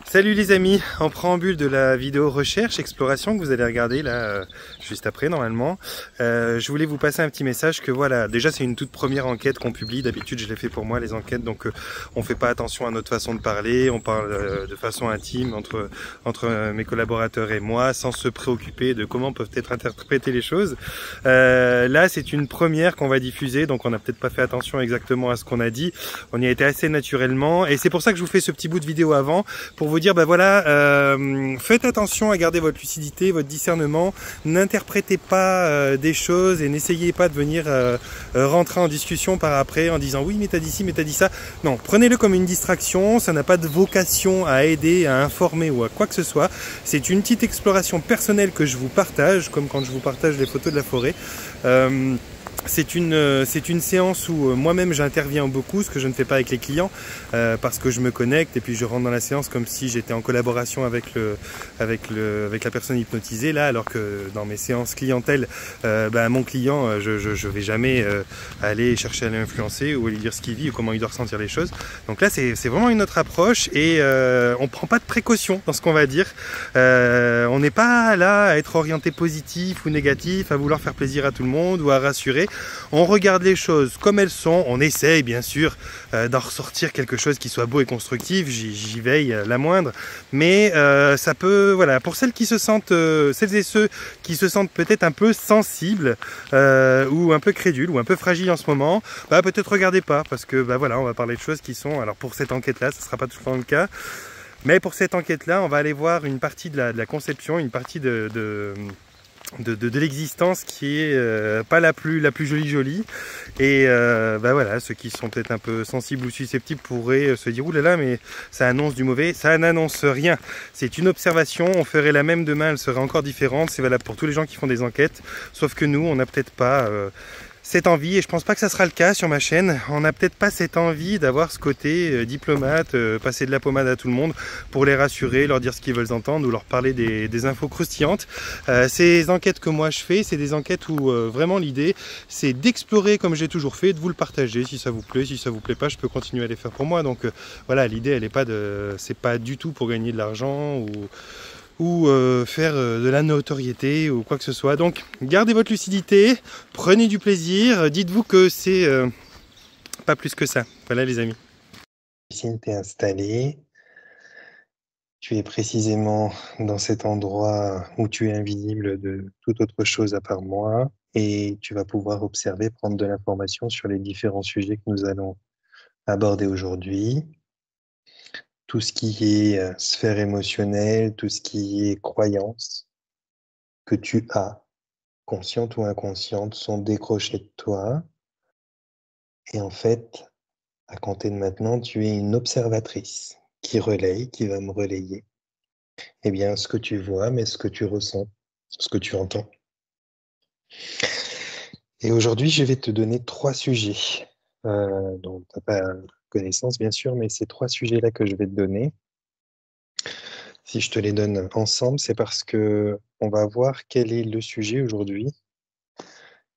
Salut les amis, en préambule de la vidéo recherche, exploration que vous allez regarder là juste après normalement, je voulais vous passer un petit message que voilà, déjà c'est une toute première enquête qu'on publie, d'habitude je les fais pour moi les enquêtes, donc on fait pas attention à notre façon de parler, on parle de façon intime entre mes collaborateurs et moi, sans se préoccuper de comment peuvent être interprétées les choses. Là c'est une première qu'on va diffuser, donc on n'a peut-être pas fait attention exactement à ce qu'on a dit, on y a été assez naturellement, et c'est pour ça que je vous fais ce petit bout de vidéo avant, pour vous dire, ben voilà, faites attention à garder votre lucidité, votre discernement, n'interprétez pas des choses et n'essayez pas de venir rentrer en discussion par après en disant oui mais t'as dit ci, mais t'as dit ça. Non, prenez-le comme une distraction, ça n'a pas de vocation à aider, à informer ou à quoi que ce soit. C'est une petite exploration personnelle que je vous partage, comme quand je vous partage les photos de la forêt. C'est une séance où moi-même j'interviens beaucoup, ce que je ne fais pas avec les clients, parce que je me connecte et puis je rentre dans la séance comme si j'étais en collaboration avec la personne hypnotisée là, alors que dans mes séances clientèle, mon client, je vais jamais aller chercher à l'influencer ou à lui dire ce qu'il vit ou comment il doit ressentir les choses. Donc là c'est vraiment une autre approche et on prend pas de précautions dans ce qu'on va dire. On n'est pas là à être orienté positif ou négatif, à vouloir faire plaisir à tout le monde ou à rassurer. On regarde les choses comme elles sont, on essaye bien sûr d'en ressortir quelque chose qui soit beau et constructif, j'y veille la moindre, mais ça peut, voilà, pour celles qui se sentent, celles et ceux qui se sentent peut-être un peu sensibles ou un peu crédules ou un peu fragiles en ce moment, peut-être regardez pas, parce que voilà, on va parler de choses qui sont, alors pour cette enquête-là, ce sera pas tout le temps le cas, mais pour cette enquête-là, on va aller voir une partie de la conception, une partie de l'existence qui est pas la plus jolie et voilà, ceux qui sont peut-être un peu sensibles ou susceptibles pourraient se dire ouh là là, mais ça annonce du mauvais. Ça n'annonce rien, c'est une observation, on ferait la même demain, elle serait encore différente, c'est valable pour tous les gens qui font des enquêtes, sauf que nous on n'a peut-être pas cette envie, et je pense pas que ça sera le cas sur ma chaîne. On n'a peut-être pas cette envie d'avoir ce côté diplomate, passer de la pommade à tout le monde pour les rassurer, leur dire ce qu'ils veulent entendre ou leur parler des infos croustillantes. Ces enquêtes que moi je fais, c'est des enquêtes où vraiment l'idée c'est d'explorer comme j'ai toujours fait, de vous le partager si ça vous plaît, si ça vous plaît pas, je peux continuer à les faire pour moi. Donc voilà, l'idée elle est pas c'est pas du tout pour gagner de l'argent ou faire de la notoriété ou quoi que ce soit. Donc gardez votre lucidité, prenez du plaisir, dites-vous que c'est pas plus que ça. Voilà les amis. Ici, tu es installé, tu es précisément dans cet endroit où tu es invisible de toute autre chose à part moi et tu vas pouvoir observer, prendre de l'information sur les différents sujets que nous allons aborder aujourd'hui. Tout ce qui est sphère émotionnelle, tout ce qui est croyance que tu as, consciente ou inconsciente, sont décrochés de toi. Et en fait, à compter de maintenant, tu es une observatrice qui relaye, qui va me relayer. Eh bien, ce que tu vois, mais ce que tu ressens, ce que tu entends. Et aujourd'hui, je vais te donner 3 sujets dont tu n'as pas connaissance, bien sûr, mais ces 3 sujets-là que je vais te donner, si je te les donne ensemble, c'est parce que on va voir quel est le sujet aujourd'hui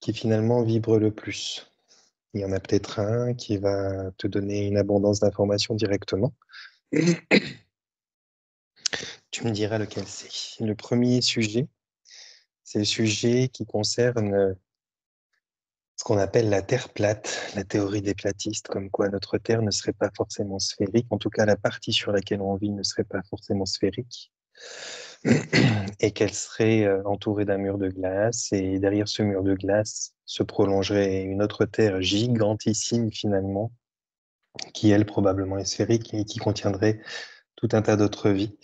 qui finalement vibre le plus. Il y en a peut-être un qui va te donner une abondance d'informations directement. Tu me diras lequel c'est. Le premier sujet, c'est le sujet qui concerne ce qu'on appelle la Terre plate, la théorie des platistes, comme quoi notre Terre ne serait pas forcément sphérique, en tout cas la partie sur laquelle on vit ne serait pas forcément sphérique, et qu'elle serait entourée d'un mur de glace, et derrière ce mur de glace se prolongerait une autre Terre gigantissime finalement, qui elle probablement est sphérique et qui contiendrait tout un tas d'autres vies.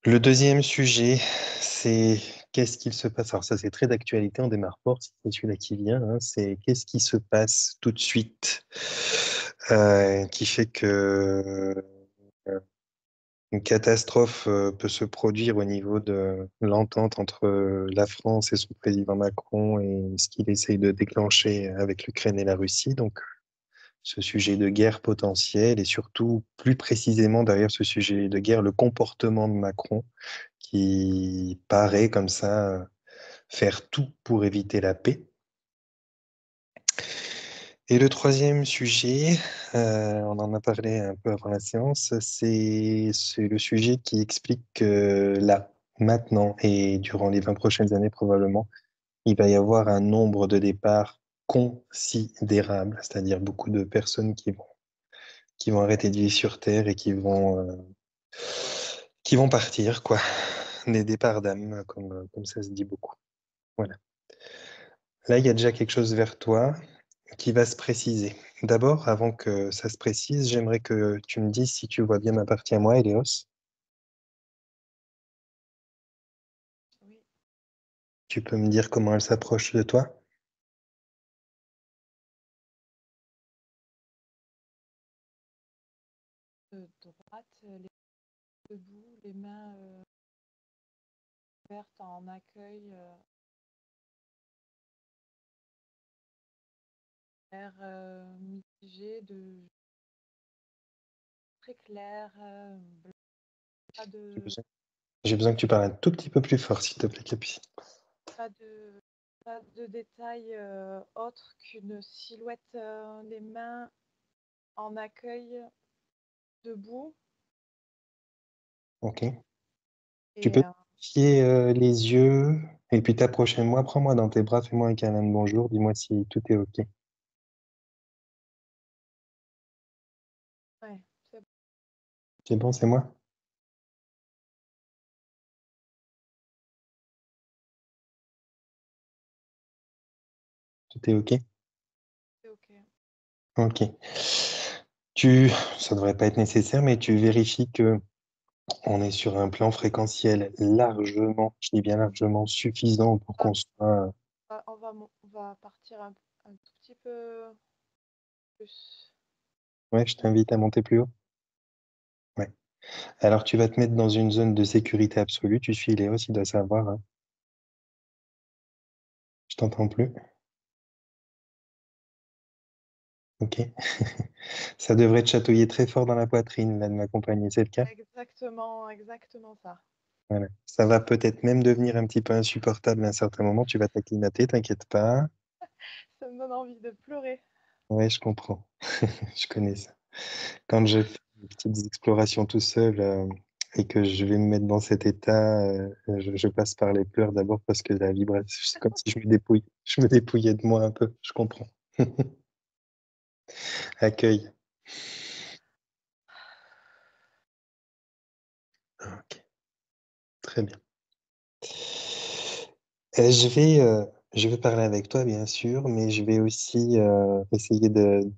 Le deuxième sujet, c'est qu'est-ce qu'il se passe? Alors ça, c'est très d'actualité, on démarre fort, si c'est celui-là qui vient, hein, c'est qu'est-ce qui se passe tout de suite qui fait que une catastrophe peut se produire au niveau de l'entente entre la France et son président Macron et ce qu'il essaye de déclencher avec l'Ukraine et la Russie. Donc, ce sujet de guerre potentielle et surtout, plus précisément derrière ce sujet de guerre, le comportement de Macron qui paraît comme ça faire tout pour éviter la paix. Et le troisième sujet, on en a parlé un peu avant la séance, c'est le sujet qui explique que là, maintenant et durant les 20 prochaines années probablement, il va y avoir un nombre de départs considérable, c'est-à-dire beaucoup de personnes qui vont arrêter de vivre sur Terre et qui vont partir, quoi. Des départs d'âme, comme ça se dit beaucoup. Voilà. Là, il y a déjà quelque chose vers toi qui va se préciser. D'abord, avant que ça se précise, j'aimerais que tu me dises si tu vois bien ma partie à moi, Elios. Oui, Tu peux me dire comment elle s'approche de toi? de droite, les debout, les mains ouvertes en accueil, l'air mitigé, très clair, blanc, pas J'ai de, besoin j'ai besoin que tu parles un tout petit peu plus fort, s'il te plaît, Capi. pas de, pas de détails autres qu'une silhouette, les mains en accueil, debout, Ok. Tu et peux fier les yeux et puis t'approcher de moi, prends-moi dans tes bras, fais-moi un câlin de bonjour, dis-moi si tout est ok. ouais, c'est C'est bon, c'est moi? Tout est ok? ok. Ok. Ça devrait pas être nécessaire, mais tu vérifies que on est sur un plan fréquentiel largement, je dis bien largement suffisant pour Ah, qu'on soit. on va partir un tout petit peu plus. Ouais, je t'invite à monter plus haut. Ouais. Alors tu vas te mettre dans une zone de sécurité absolue. Tu suis Léo, il doit savoir, hein. Je t'entends plus. Ok. Ça devrait te chatouiller très fort dans la poitrine, là, de m'accompagner. C'est le cas? Exactement, exactement ça. Voilà. Ça va peut-être même devenir un petit peu insupportable à un certain moment. Tu vas t'acclimater, t'inquiète pas. Ça me donne envie de pleurer. Ouais, je comprends. Je connais ça. Quand je fais des petites explorations tout seul et que je vais me mettre dans cet état, je passe par les pleurs d'abord parce que la vibration, c'est comme si je me dépouillais de moi un peu. Je comprends. Accueil. Ok, très bien. Je vais parler avec toi, bien sûr, mais je vais aussi essayer de-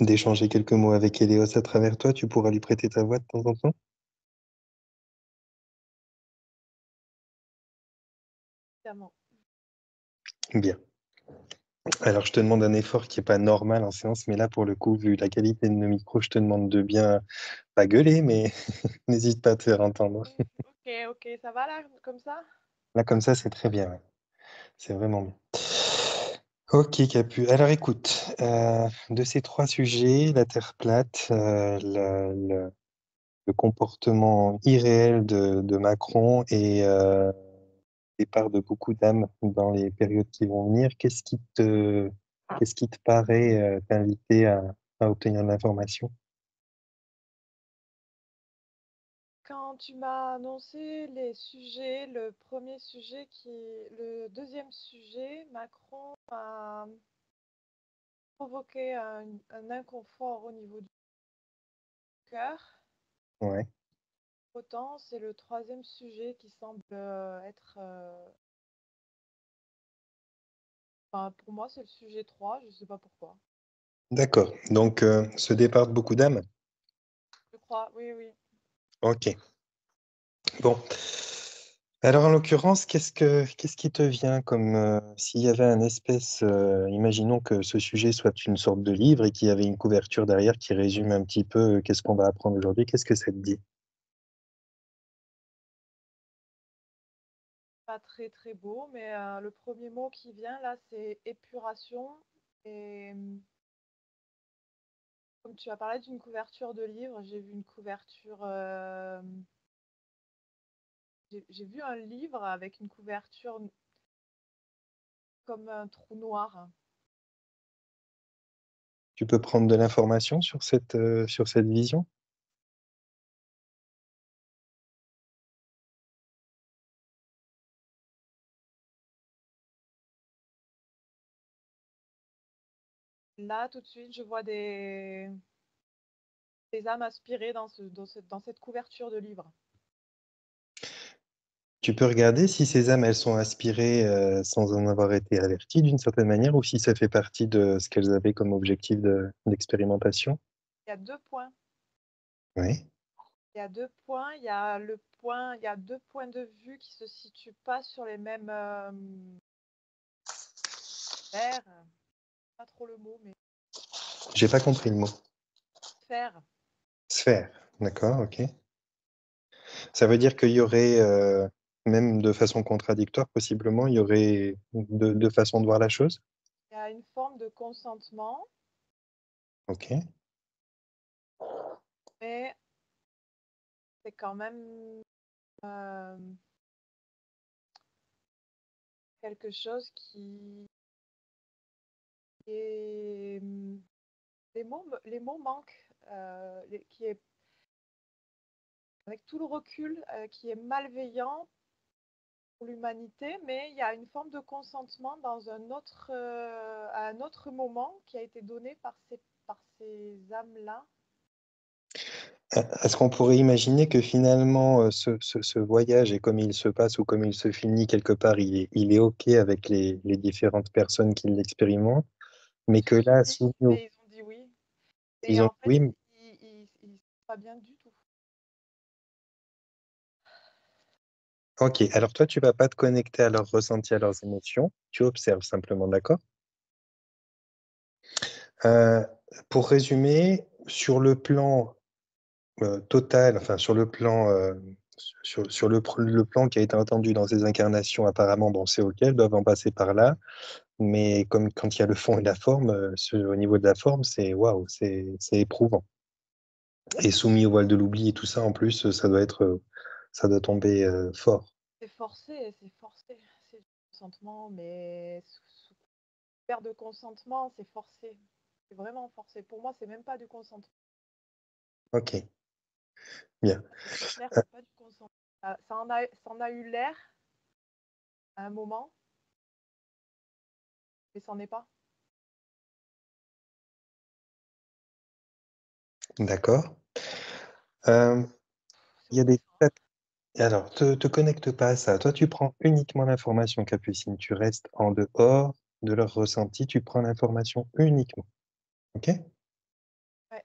d'échanger quelques mots avec Elios à travers toi. Tu pourras lui prêter ta voix de temps en temps? Évidemment. Bien. Alors, je te demande un effort qui n'est pas normal en séance, mais là, pour le coup, vu la qualité de nos micros, je te demande de bien, pas gueuler, mais n'hésite pas à te faire entendre. Ok, ok, ça va là, comme ça? Là, comme ça, c'est très bien, ouais. C'est vraiment bien. Ok, Capu. Alors, écoute, de ces trois sujets, la Terre plate, le comportement irréel de Macron et départ de beaucoup d'âmes dans les périodes qui vont venir, qu'est-ce qui te paraît t'inviter à obtenir de l'information? Quand tu m'as annoncé les sujets, le deuxième sujet, Macron a provoqué un inconfort au niveau du cœur. Ouais, Autant, c'est le troisième sujet qui semble être, enfin, pour moi, c'est le sujet 3, je ne sais pas pourquoi. d'accord. Donc, ce départ de beaucoup d'âmes? Je crois, oui, oui. Ok. Bon. Alors, en l'occurrence, qu'est-ce qui te vient comme s'il y avait un espèce, imaginons que ce sujet soit une sorte de livre et qu'il y avait une couverture derrière qui résume un petit peu qu'est-ce qu'on va apprendre aujourd'hui, qu'est-ce que ça te dit? Pas très très beau, mais le premier mot qui vient là, c'est épuration. Et comme tu as parlé d'une couverture de livre, j'ai vu une couverture. J'ai vu un livre avec une couverture comme un trou noir. Tu peux prendre de l'information sur cette vision? Là, tout de suite, je vois des âmes aspirées dans cette couverture de livre. Tu peux regarder si ces âmes, elles sont inspirées sans en avoir été averties d'une certaine manière, ou si ça fait partie de ce qu'elles avaient comme objectif d'expérimentation. Il y a 2 points. Oui. Il y a 2 points. Il y a 2 points de vue qui se situent pas sur les mêmes sphères. Pas trop le mot, mais J'ai pas compris le mot. sphères. Sphère. D'accord, ok. Ça veut dire qu'il y aurait, même de façon contradictoire, possiblement, il y aurait deux façons de voir la chose. Il y a une forme de consentement, Ok. mais c'est quand même euh, quelque chose qui est les mots manquent, qui est avec tout le recul, qui est malveillant pour l'humanité, mais il y a une forme de consentement dans à un autre moment qui a été donné par ces âmes-là. Est-ce qu'on pourrait imaginer que finalement, ce voyage, et comme il se passe ou comme il se finit quelque part, il est OK avec les différentes personnes qui l'expérimentent, mais que là, Oui, mais ils ont dit oui. Et ils ont en dit fait, oui, mais- ils sont pas bien du tout. OK. Alors toi, tu vas pas te connecter à leurs ressentis, à leurs émotions, tu observes simplement, d'accord? Euh, pour résumer, sur le plan total, enfin sur le plan, sur le plan qui a été entendu dans ces incarnations, apparemment, bon, c'est OK, elles doivent en passer par là, mais comme quand il y a le fond et la forme, au niveau de la forme, c'est waouh, c'est éprouvant. Et soumis au voile de l'oubli et tout ça, en plus, ça doit tomber fort. C'est forcé, c'est du consentement, mais sous couvert de consentement, c'est forcé. C'est vraiment forcé. Pour moi, c'est même pas du consentement. OK, bien. C'est clair, Euh, c'est pas du consentement. Ça en a eu l'air à un moment, mais c'en est pas. d'accord. Euh, C'est il y a des oppressant. tas Alors, te connecte pas à ça. Toi, tu prends uniquement l'information, Capucine. Tu restes en dehors de leur ressenti. Tu prends l'information uniquement. OK? Ouais.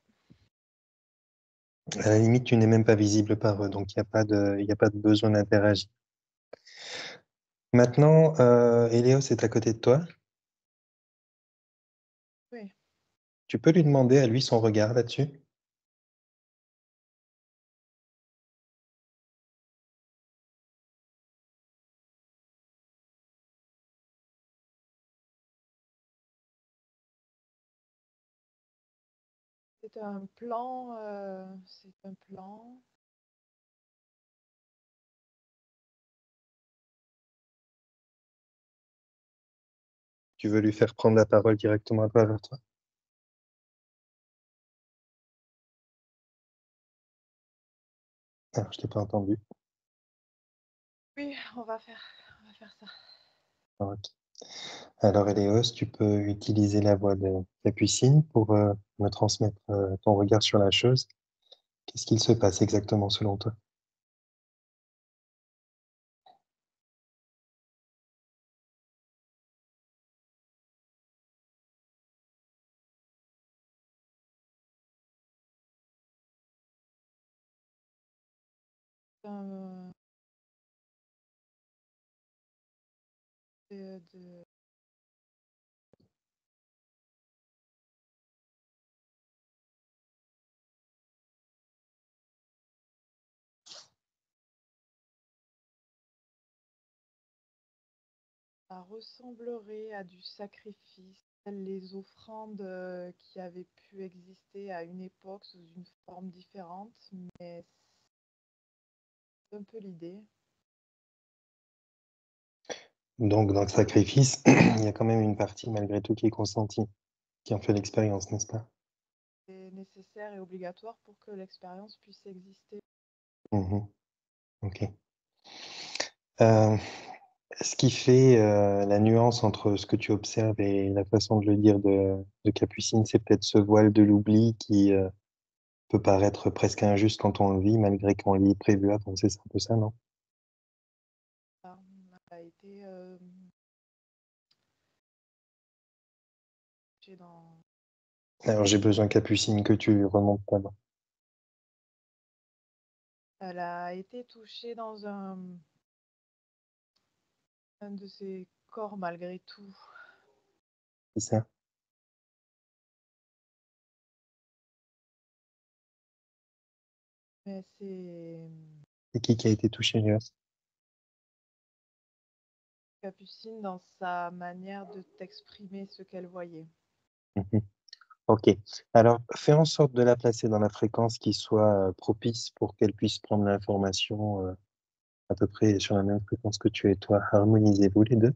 À la limite, tu n'es même pas visible par eux. Donc, il y a pas de besoin d'interagir. Maintenant, Elios est à côté de toi. Oui. Tu peux lui demander à lui son regard là-dessus? C'est un plan. C'est un plan. Tu veux lui faire prendre la parole directement à travers toi? Ah, je t'ai pas entendu. Oui, on va faire ça. Ah, ok. Alors, Elios, tu peux utiliser la voix de Capucine pour me transmettre ton regard sur la chose. Qu'est-ce qu'il se passe exactement selon toi? Euh, de Ça ressemblerait à du sacrifice, les offrandes qui avaient pu exister à une époque sous une forme différente, mais c'est un peu l'idée. Donc, dans le sacrifice, il y a quand même une partie malgré tout qui est consentie. qui en fait l'expérience, n'est-ce pas? C'est nécessaire et obligatoire pour que l'expérience puisse exister. Mhm. Ok. Euh, Ce qui fait la nuance entre ce que tu observes et la façon de le dire de Capucine, c'est peut-être ce voile de l'oubli qui peut paraître presque injuste quand on le vit, malgré qu'on l'y ait prévu avant. C'est un peu ça, non? Ça a été touché dans... Alors j'ai besoin, Capucine, que tu remontes ta main. Elle a été touchée dans un de ses corps malgré tout. C'est ça. Mais c'est C'est qui a été touché, Léa? Capucine dans sa manière de t'exprimer ce qu'elle voyait. Mhm. Ok. Alors, fais en sorte de la placer dans la fréquence qui soit propice pour qu'elle puisse prendre l'information à peu près sur la même fréquence que tu es toi. Harmonisez-vous les deux.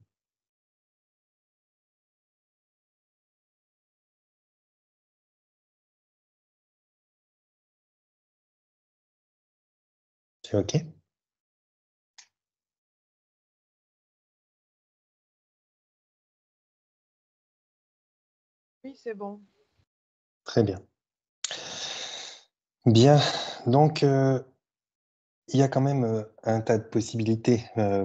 C'est ok? Oui, c'est bon. Très bien. Bien. Donc, il y a quand même un tas de possibilités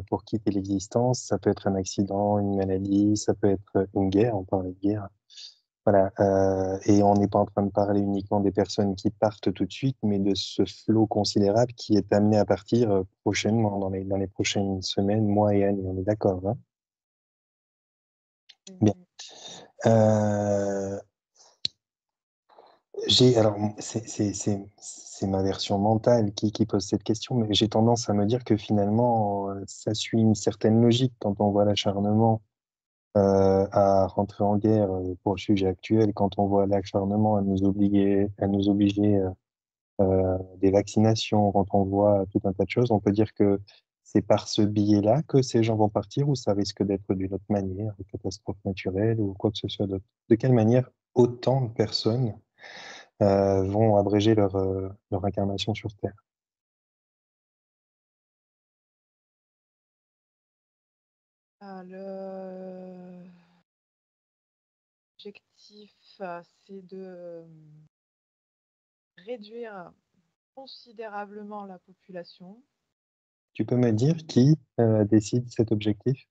pour quitter l'existence. Ça peut être un accident, une maladie, ça peut être une guerre, on parle de guerre. Voilà. Et on n'est pas en train de parler uniquement des personnes qui partent tout de suite, mais de ce flot considérable qui est amené à partir prochainement, dans les prochaines semaines, mois et années. On est d'accord, hein? Bien. Euh, alors, c'est ma version mentale qui pose cette question, mais j'ai tendance à me dire que finalement, ça suit une certaine logique quand on voit l'acharnement à rentrer en guerre pour le sujet actuel, quand on voit l'acharnement à nous obliger des vaccinations, quand on voit tout un tas de choses, on peut dire que c'est par ce biais-là que ces gens vont partir ou ça risque d'être d'une autre manière, une catastrophe naturelle ou quoi que ce soit d'autre. De quelle manière autant de personnes vont abréger leur incarnation sur Terre? L'objectif, c'est de réduire considérablement la population. Tu peux me dire qui décide cet objectif?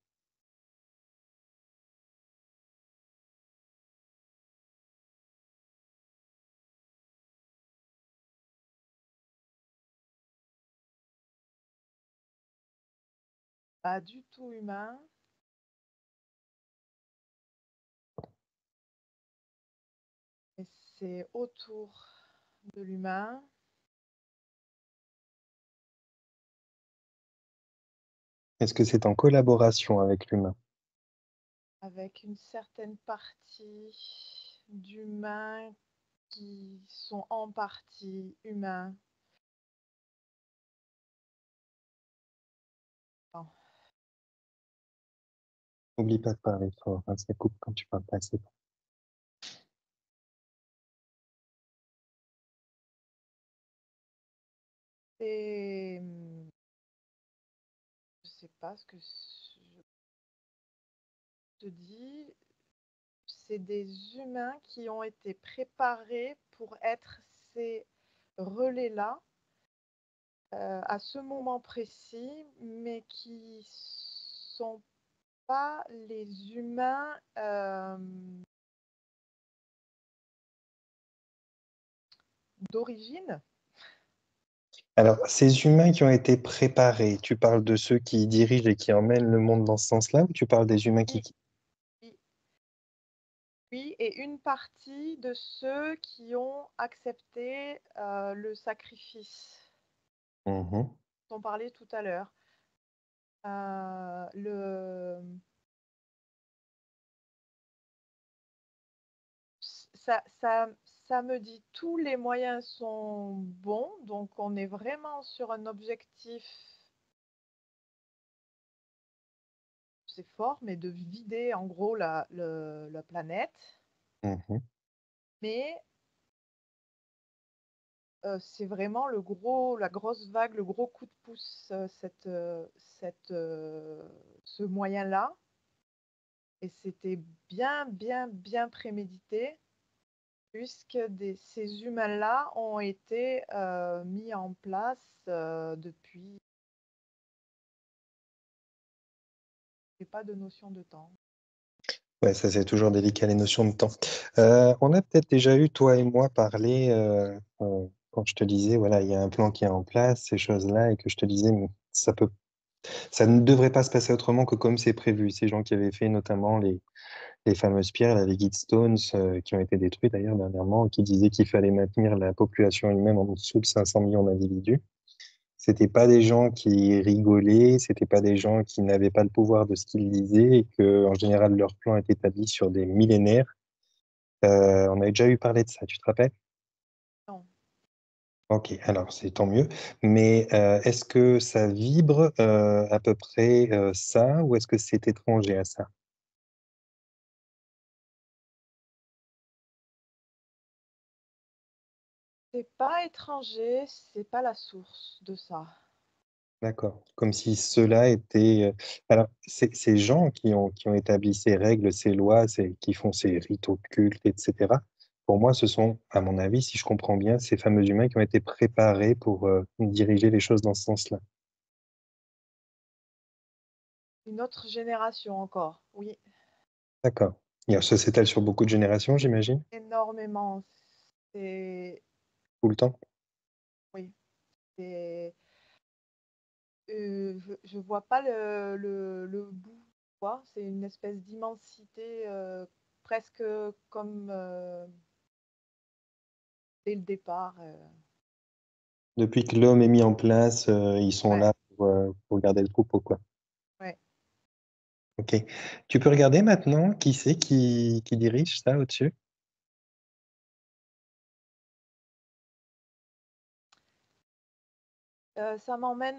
Pas du tout humain, mais c'est autour de l'humain, Est-ce que c'est en collaboration avec l'humain? avec une certaine partie d'humains qui sont en partie humains. Enfin, N'oublie pas de parler fort, hein, ça coupe quand tu parles pas assez fort. et je sais pas ce que je te dis, c'est des humains qui ont été préparés pour être ces relais-là à ce moment précis, mais qui sont pas les humains d'origine. Alors, ces humains qui ont été préparés, tu parles de ceux qui dirigent et qui emmènent le monde dans ce sens-là, ou tu parles des humains Oui, qui... oui, oui, et une partie de ceux qui ont accepté le sacrifice Mhm. dont on parlait tout à l'heure. Ça, ça, ça me dit tous les moyens sont bons, donc on est vraiment sur un objectif, c'est fort, mais de vider en gros la planète. Mhm. Mais c'est vraiment la grosse vague, le gros coup de pouce, ce moyen-là. Et c'était bien, bien, bien prémédité, puisque ces humains-là ont été mis en place depuis. J'ai pas de notion de temps. Ouais, ça c'est toujours délicat les notions de temps. On a peut-être déjà eu, toi et moi, parler quand je te disais, voilà, il y a un plan qui est en place, ces choses-là, et que je te disais, mais ça ne devrait pas se passer autrement que comme c'est prévu. Ces gens qui avaient fait notamment les fameuses pierres, là, les Gidstones, qui ont été détruits d'ailleurs dernièrement, qui disaient qu'il fallait maintenir la population elle-même en dessous de 500 millions d'individus. C'était pas des gens qui rigolaient, c'était pas des gens qui n'avaient pas le pouvoir de ce qu'ils disaient et que, en général, leur plan est établi sur des millénaires. On avait déjà eu parlé de ça, tu te rappelles? Non. Ok, alors c'est tant mieux. Mais est-ce que ça vibre à peu près ça ou est-ce que c'est étranger à ça? C'est pas étranger, c'est pas la source de ça. D'accord. Comme si ceux-là étaient. Alors, ces gens qui ont établi ces règles, ces lois, qui font ces rites occultes, etc., pour moi, ce sont, à mon avis, si je comprends bien, ces fameux humains qui ont été préparés pour diriger les choses dans ce sens-là. Une autre génération encore, oui, D'accord. Et ça s'étale sur beaucoup de générations, j'imagine, énormément. C'est, tout le temps. oui, c'est, je vois pas le bout, quoi. C'est une espèce d'immensité presque comme dès le départ. Depuis que l'homme est mis en place, ils sont Ouais, là pour garder le troupeau, quoi. ouais. Ok. Tu peux regarder maintenant qui c'est qui dirige ça au-dessus? Ça m'emmène,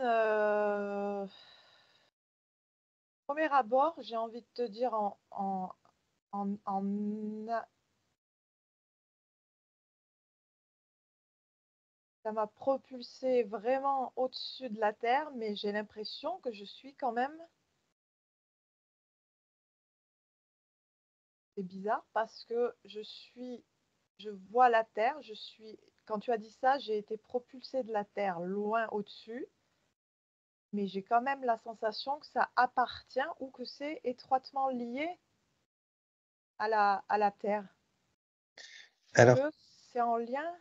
premier abord, j'ai envie de te dire en ça m'a propulsé vraiment au-dessus de la Terre, mais j'ai l'impression que je suis quand même. C'est bizarre parce que je vois la Terre, quand tu as dit ça, j'ai été propulsée de la Terre loin au-dessus, mais j'ai quand même la sensation que ça appartient ou que c'est étroitement lié à la Terre. Alors, Que c'est en lien.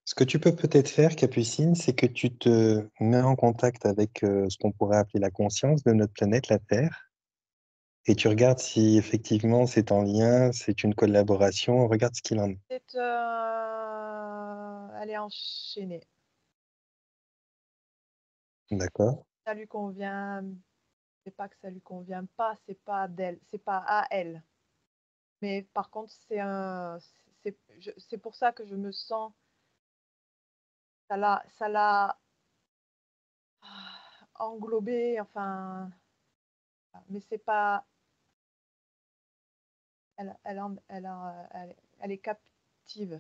ce que tu peux peut-être faire, Capucine, c'est que tu te mets en contact avec ce qu'on pourrait appeler la conscience de notre planète, la Terre, et tu regardes si effectivement c'est en lien, c'est une collaboration, regarde ce qu'il en est. Elle est enchaînée. D'accord? Ça lui convient, c'est pas que ça lui convient pas, c'est pas à elle. Mais par contre, c'est pour ça que je me sens, ça l'a englobée, enfin, mais c'est pas, elle est captive.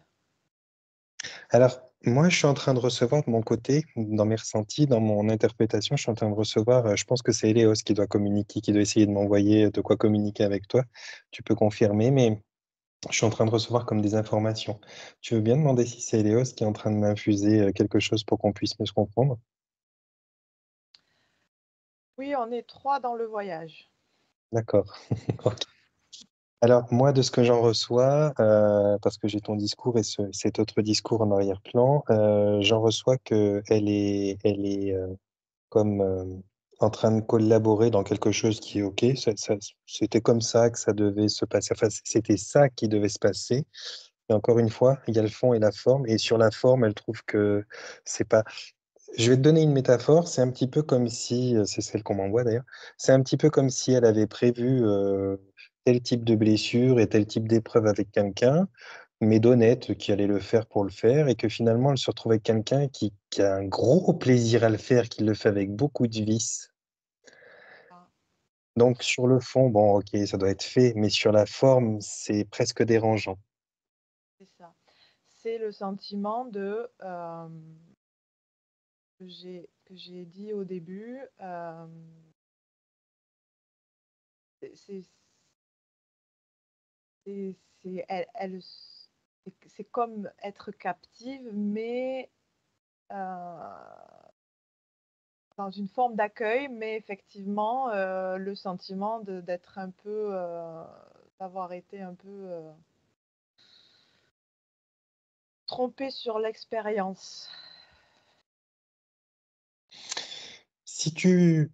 Alors, moi, je suis en train de recevoir de mon côté, dans mes ressentis, dans mon interprétation, je suis en train de recevoir, je pense que c'est Eleos qui doit communiquer, qui doit essayer de m'envoyer de quoi communiquer avec toi. Tu peux confirmer, mais je suis en train de recevoir comme des informations. Tu veux bien demander si c'est Eleos qui est en train de m'infuser quelque chose pour qu'on puisse mieux se comprendre? Oui, on est trois dans le voyage. D'accord. Ok. Alors, moi, de ce que j'en reçois, parce que j'ai ton discours et cet autre discours en arrière-plan, j'en reçois que elle est comme en train de collaborer dans quelque chose qui est OK. C'était comme ça que ça devait se passer. Enfin, c'était ça qui devait se passer. Et encore une fois, il y a le fond et la forme. Et sur la forme, elle trouve que c'est pas. Je vais te donner une métaphore. C'est un petit peu comme si, c'est celle qu'on m'envoie d'ailleurs, c'est un petit peu comme si elle avait prévu tel type de blessure et tel type d'épreuve avec quelqu'un, mais d'honnête, qui allait le faire pour le faire, et que finalement elle se retrouve avec quelqu'un qui a un gros plaisir à le faire, qui le fait avec beaucoup de vices, Donc sur le fond, bon, ok, ça doit être fait, mais sur la forme, c'est presque dérangeant. C'est ça. C'est le sentiment de que j'ai dit au début. C'est c'est comme être captive, mais dans une forme d'accueil, mais effectivement, le sentiment d'être un peu, d'avoir été un peu trompé sur l'expérience. Si tu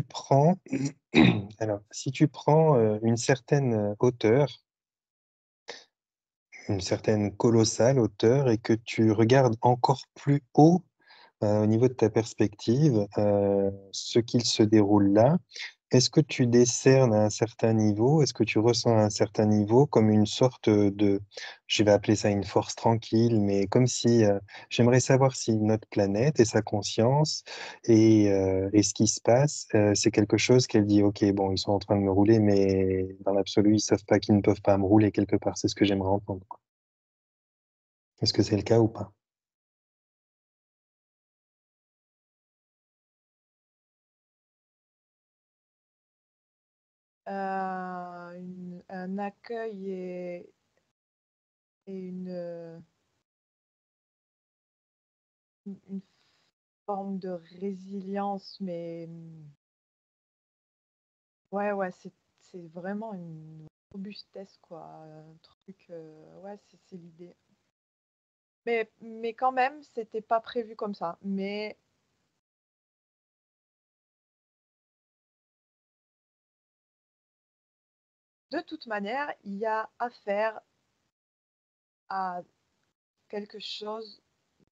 prends, alors, si tu prends une certaine hauteur, une certaine colossale hauteur, et que tu regardes encore plus haut au niveau de ta perspective, ce qu'il se déroule là, est-ce que tu décernes à un certain niveau, est-ce que tu ressens à un certain niveau comme une sorte de, je vais appeler ça une force tranquille, mais comme si, j'aimerais savoir si notre planète et sa conscience et ce qui se passe, c'est quelque chose qu'elle dit, ok, bon, ils sont en train de me rouler, mais dans l'absolu, ils savent pas qu'ils ne peuvent pas me rouler quelque part, c'est ce que j'aimerais entendre. Est-ce que c'est le cas ou pas? Un accueil et une forme de résilience, mais ouais, ouais, c'est vraiment une robustesse, quoi. Un truc, ouais, c'est l'idée. Mais quand même, c'était pas prévu comme ça. Mais de toute manière, il y a affaire à quelque chose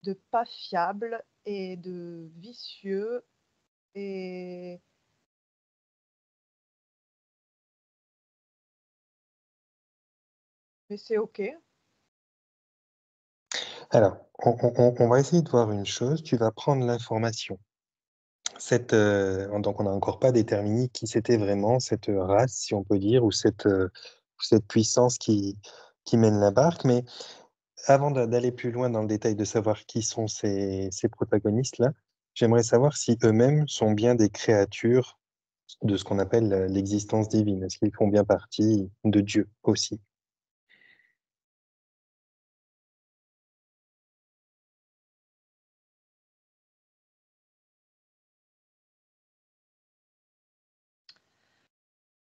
de pas fiable et de vicieux. Et mais c'est OK. Alors, on va essayer de voir une chose. Tu vas prendre l'information. Donc, on n'a encore pas déterminé qui c'était vraiment cette race, si on peut dire, ou cette puissance qui mène la barque. Mais avant d'aller plus loin dans le détail de savoir qui sont ces protagonistes-là, j'aimerais savoir si eux-mêmes sont bien des créatures de ce qu'on appelle l'existence divine. Est-ce qu'ils font bien partie de Dieu aussi?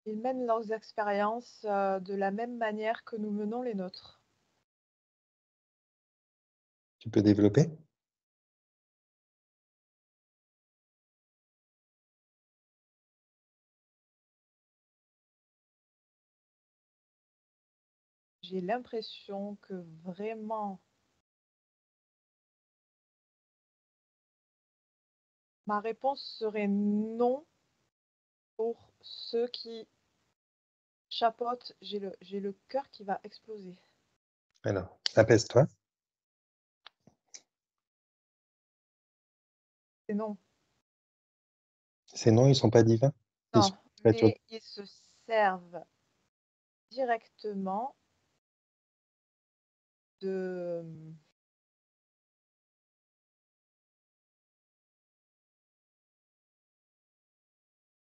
Ils mènent leurs expériences de la même manière que nous menons les nôtres. Tu peux développer? J'ai l'impression que vraiment ma réponse serait non pour ceux qui chapeautent. J'ai le cœur qui va exploser. Alors, apaise-toi. C'est non. Ces noms, ils sont pas divins? Ils sont Non, créatures. mais ils se servent directement de,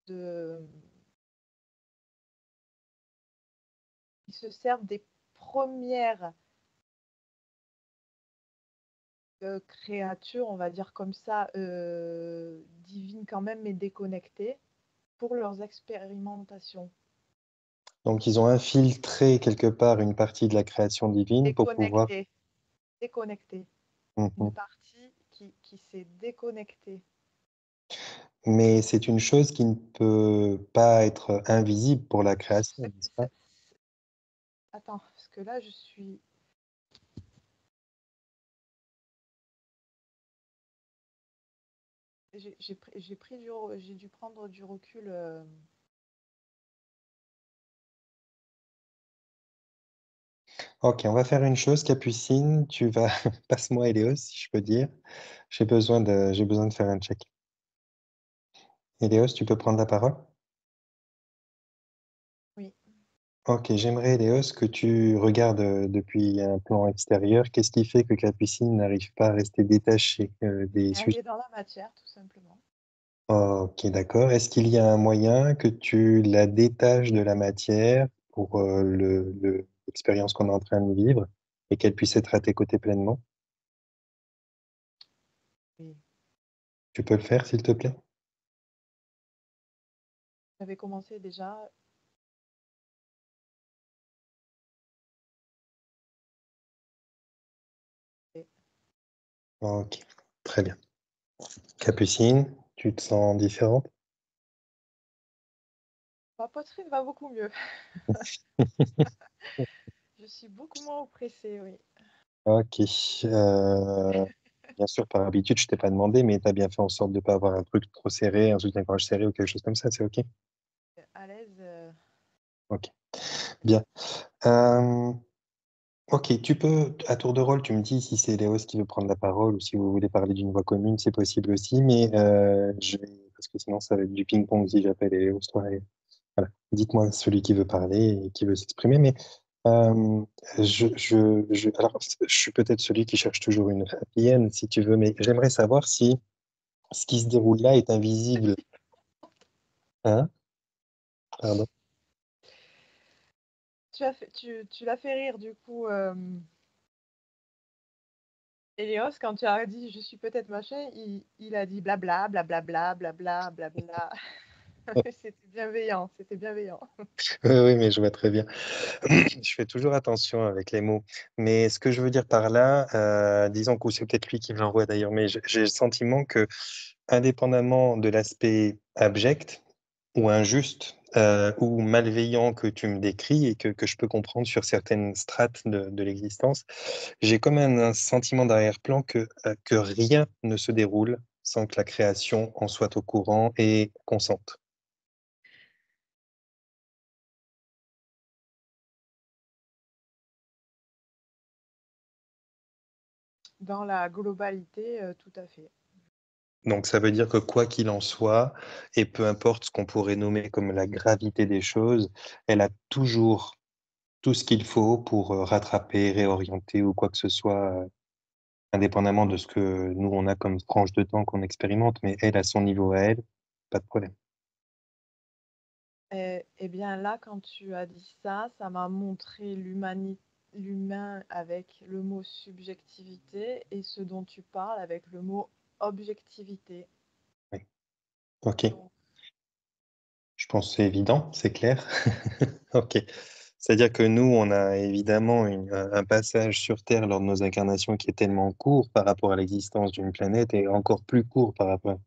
de ils se servent des premières créatures, on va dire comme ça, divines quand même, mais déconnectées, pour leurs expérimentations. Donc, ils ont infiltré quelque part une partie de la création divine pour pouvoir. Déconnectées, déconnectées. Une Mhm. partie qui s'est déconnectée. Mais c'est une chose qui ne peut pas être invisible pour la création, C'est- n'est-ce pas? Attends, parce que là, je suis. J'ai dû prendre du recul. Ok, on va faire une chose, Capucine. Tu vas. Passe-moi Héléos, si je peux dire. J'ai besoin de faire un check. Héléos, tu peux prendre la parole? Ok, j'aimerais, Léos, que tu regardes depuis un plan extérieur. Qu'est-ce qui fait que Capucine n'arrive pas à rester détachée des Elle sujets? est dans la matière, tout simplement. Ok, d'accord. Est-ce qu'il y a un moyen que tu la détaches de la matière pour l'expérience qu'on est en train de vivre et qu'elle puisse être à tes côtés pleinement? Oui. Tu peux le faire, s'il te plaît? J'avais commencé déjà. Et Ok, très bien. Capucine, tu te sens différente? ma poitrine va beaucoup mieux. Je suis beaucoup moins oppressée, oui. Ok. Bien sûr, par habitude, je t'ai pas demandé, mais tu as bien fait en sorte de ne pas avoir un truc trop serré, un soutien-gorge serré ou quelque chose comme ça, c'est ok? À l'aise. Ok, bien. Euh, ok, tu peux, à tour de rôle, tu me dis si c'est Léos qui veut prendre la parole ou si vous voulez parler d'une voix commune, c'est possible aussi, mais parce que sinon ça va être du ping-pong si j'appelle Léos, toi, voilà. Dites-moi celui qui veut parler et qui veut s'exprimer, mais euh, alors, je suis peut-être celui qui cherche toujours une happy end, si tu veux, mais j'aimerais savoir si ce qui se déroule là est invisible. Hein? Pardon. Tu l'as fait rire, du coup, Elios, quand tu as dit je suis peut-être machin, il a dit blabla, blablabla, blabla, blabla. C'était bienveillant, c'était bienveillant. Oui, oui, mais je vois très bien. Je fais toujours attention avec les mots. Mais ce que je veux dire par là, disons que c'est peut-être lui qui me l'envoie d'ailleurs, mais j'ai le sentiment que, indépendamment de l'aspect abject ou injuste ou malveillant que tu me décris et que je peux comprendre sur certaines strates de l'existence, j'ai comme un sentiment d'arrière-plan que rien ne se déroule sans que la création en soit au courant et consente. Dans la globalité, tout à fait. Donc ça veut dire que quoi qu'il en soit, et peu importe ce qu'on pourrait nommer comme la gravité des choses, elle a toujours tout ce qu'il faut pour rattraper, réorienter ou quoi que ce soit, indépendamment de ce que nous on a comme tranche de temps qu'on expérimente, mais elle à son niveau à elle, pas de problème. Eh bien là, quand tu as dit ça, ça m'a montré l'humain avec le mot subjectivité et ce dont tu parles avec le mot objectivité. Oui. Ok, Donc, je pense que c'est évident, c'est clair. Ok. C'est-à-dire que nous, on a évidemment un passage sur Terre lors de nos incarnations qui est tellement court par rapport à l'existence d'une planète et encore plus court par rapport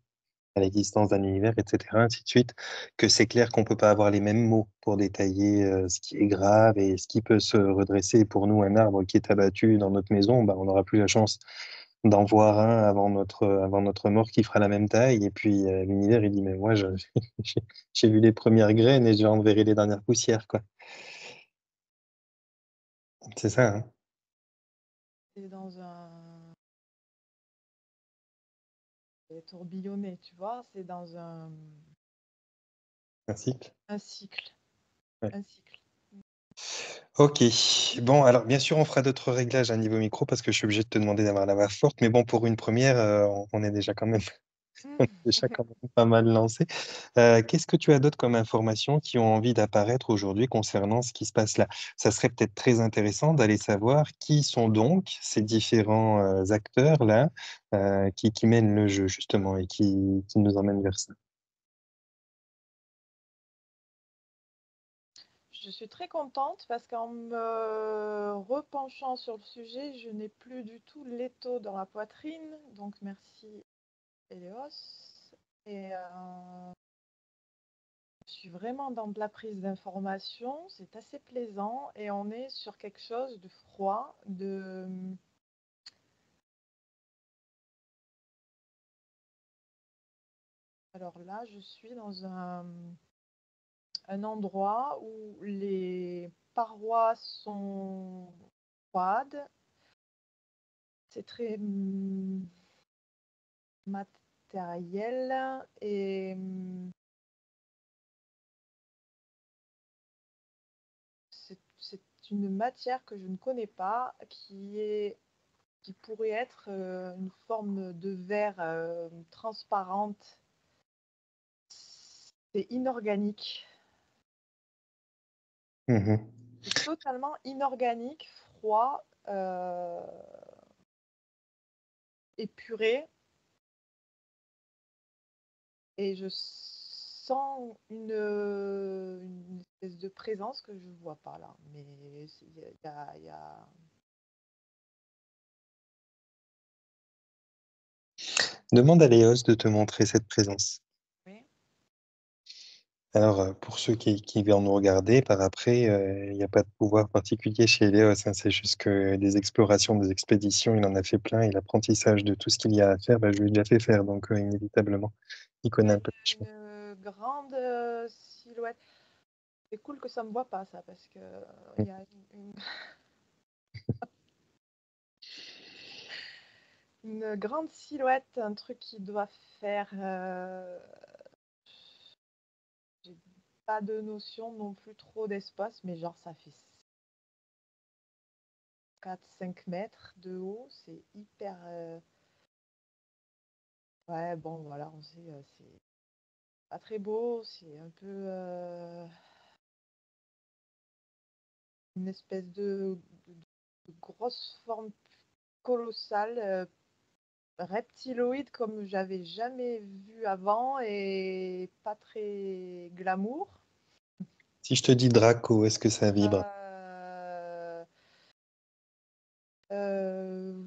à l'existence d'un univers, etc., ainsi de suite, que c'est clair qu'on peut pas avoir les mêmes mots pour détailler ce qui est grave et ce qui peut se redresser. Pour nous, un arbre qui est abattu dans notre maison, bah, on n'aura plus la chance d'en voir un avant notre mort qui fera la même taille. Et puis l'univers, il dit, mais moi, j'ai j'ai vu les premières graines et j'en verrai les dernières poussières, quoi. C'est ça, hein, c'est dans c'est tourbillonné, tu vois, c'est dans un cycle. un cycle, Ouais. un cycle. Ok, bon, alors bien sûr, on fera d'autres réglages à niveau micro parce que je suis obligé de te demander d'avoir la voix forte, mais bon, pour une première, on est déjà quand même, on est déjà quand même pas mal lancé. Qu'est-ce que tu as d'autre comme informations qui ont envie d'apparaître aujourd'hui concernant ce qui se passe là? Ça serait peut-être très intéressant d'aller savoir qui sont donc ces différents acteurs là qui mènent le jeu justement et qui nous emmènent vers ça. Je suis très contente parce qu'en me repenchant sur le sujet, je n'ai plus du tout l'étau dans la poitrine. Donc merci Elios. Et je suis vraiment dans de la prise d'information. C'est assez plaisant et on est sur quelque chose de froid, de... Alors là, je suis dans un endroit où les parois sont froides. C'est très matériel et c'est une matière que je ne connais pas, qui pourrait être une forme de verre transparente. C'est inorganique. Mhm. C'est totalement inorganique, froid, épuré. Et je sens une espèce de présence que je ne vois pas là. Mais il y a... Demande à Léos de te montrer cette présence. Oui. Alors, pour ceux qui viennent nous regarder par après, il n'y a pas de pouvoir particulier chez Léos, hein, c'est juste que des explorations, des expéditions, il en a fait plein, et l'apprentissage de tout ce qu'il y a à faire, bah, je lui ai déjà fait faire, donc inévitablement, il connaît un peu les Il y chemins. a une grande silhouette. C'est cool que ça me voit pas ça, parce que il y a une grande silhouette, un truc qui doit faire... j'ai pas de notion non plus trop d'espace, mais genre ça fait 4-5 mètres de haut, c'est hyper... Ouais, bon, voilà, on sait, c'est pas très beau, c'est un peu une espèce de grosse forme colossale, reptiloïde comme j'avais jamais vu avant et pas très glamour. Si je te dis Draco, est-ce que ça vibre? Euh, euh,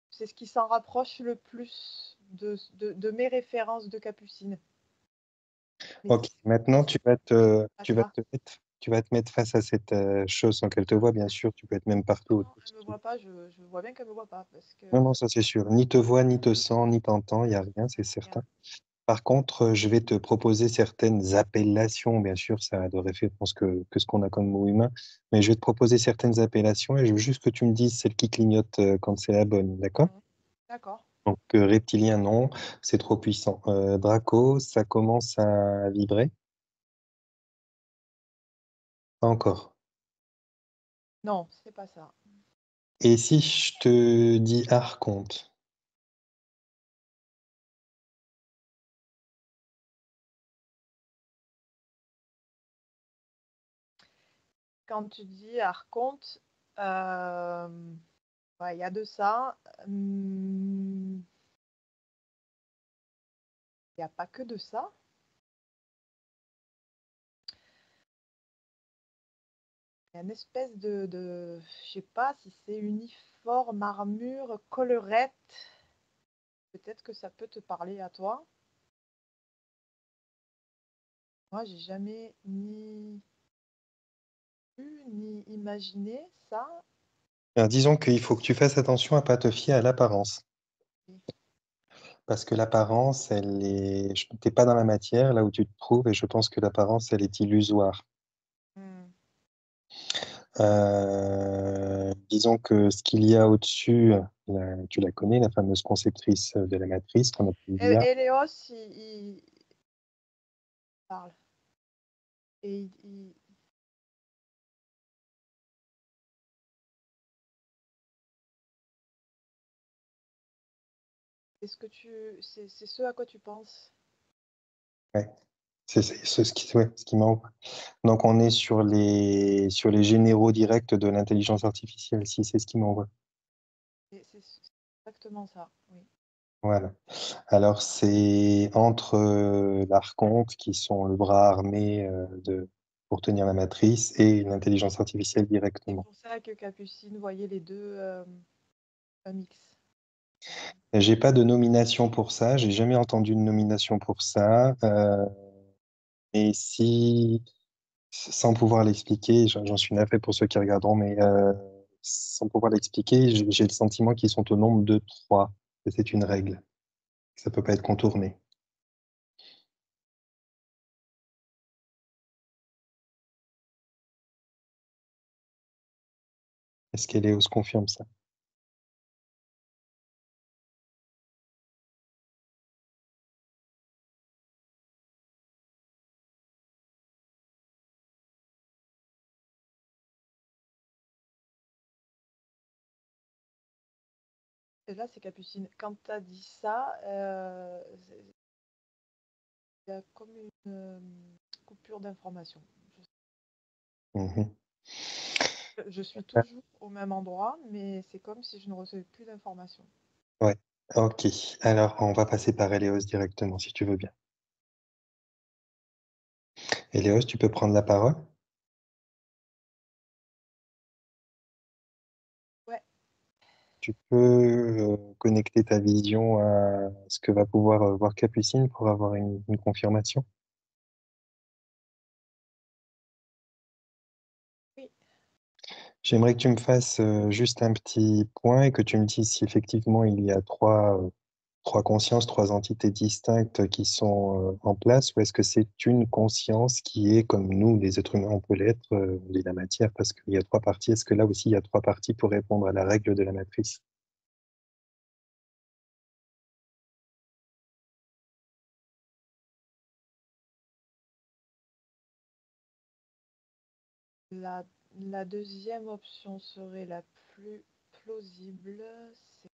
c'est ce qui s'en rapproche le plus de mes références de Capucine. Mais Ok, maintenant pas ça. tu vas te mettre face à cette chose sans qu'elle te voie, bien sûr, tu peux être même partout Non, autour. elle me voit pas, je vois bien qu'elle me voit pas parce que Non, non, ça c'est sûr. Ni te voit, ni te sent, ni t'entend, il n'y a rien, c'est rien. certain. Par contre, je vais te proposer certaines appellations, bien sûr, ça a de référence que ce qu'on a comme mot humain, mais je vais te proposer certaines appellations et je veux juste que tu me dises celle qui clignote quand c'est la bonne, d'accord? Mhm. D'accord. Donc, reptilien, non, c'est trop puissant. Draco, ça commence à vibrer? Pas encore. Non, c'est pas ça. Et si je te dis archonte? Quand tu dis archonte, ouais, il y a de ça. Il n'y a pas que de ça. Il y a une espèce je sais pas si c'est uniforme, armure, collerette. Peut-être que ça peut te parler à toi. Moi, j'ai jamais ni vu ni imaginé ça. Alors, disons qu'il faut que tu fasses attention à pas te fier à l'apparence. Et- Parce que l'apparence, elle est... T'es pas dans la matière, là où tu te trouves, et je pense que l'apparence, elle est illusoire. Hmm. Disons que ce qu'il y a au-dessus, tu la connais, la fameuse conceptrice de la matrice qu'on appelle l'IA. Héléos, il parle. Et c'est ce à quoi tu penses. Ouais. C'est ce qui, ouais, ce qui m'envoie. Donc, on est sur les généraux directs de l'intelligence artificielle, si c'est ce qui m'envoie. C'est exactement ça, oui. Voilà. Alors, c'est entre l'Archonte, qui sont le bras armé pour tenir la matrice, et l'intelligence artificielle C'est directement. pour ça que Capucine voyait les deux un mix. J'ai pas de nomination pour ça, j'ai jamais entendu de nomination pour ça. Et si, sans pouvoir l'expliquer, j'en suis navré pour ceux qui regarderont, mais sans pouvoir l'expliquer, j'ai le sentiment qu'ils sont au nombre de trois. Et c'est une règle. Ça peut pas être contourné. Est-ce qu'Eleos confirme ça? Et là, c'est Capucine. Quand tu as dit ça, il y a comme une coupure d'information. Mhm. Je suis toujours au même endroit, mais c'est comme si je ne recevais plus d'informations. Ouais, ok. Alors, on va passer par Elios directement, si tu veux bien. Elios, tu peux prendre la parole? Ouais, Tu peux connecter ta vision à ce que va pouvoir voir Capucine pour avoir une confirmation? oui, J'aimerais que tu me fasses juste un petit point et que tu me dises si effectivement il y a trois consciences, trois entités distinctes qui sont en place, ou est-ce que c'est une conscience qui est comme nous, les êtres humains, on peut l'être, de la matière, parce qu'il y a trois parties. Est-ce que là aussi il y a trois parties pour répondre à la règle de la matrice? la, la deuxième option serait la plus plausible. C'est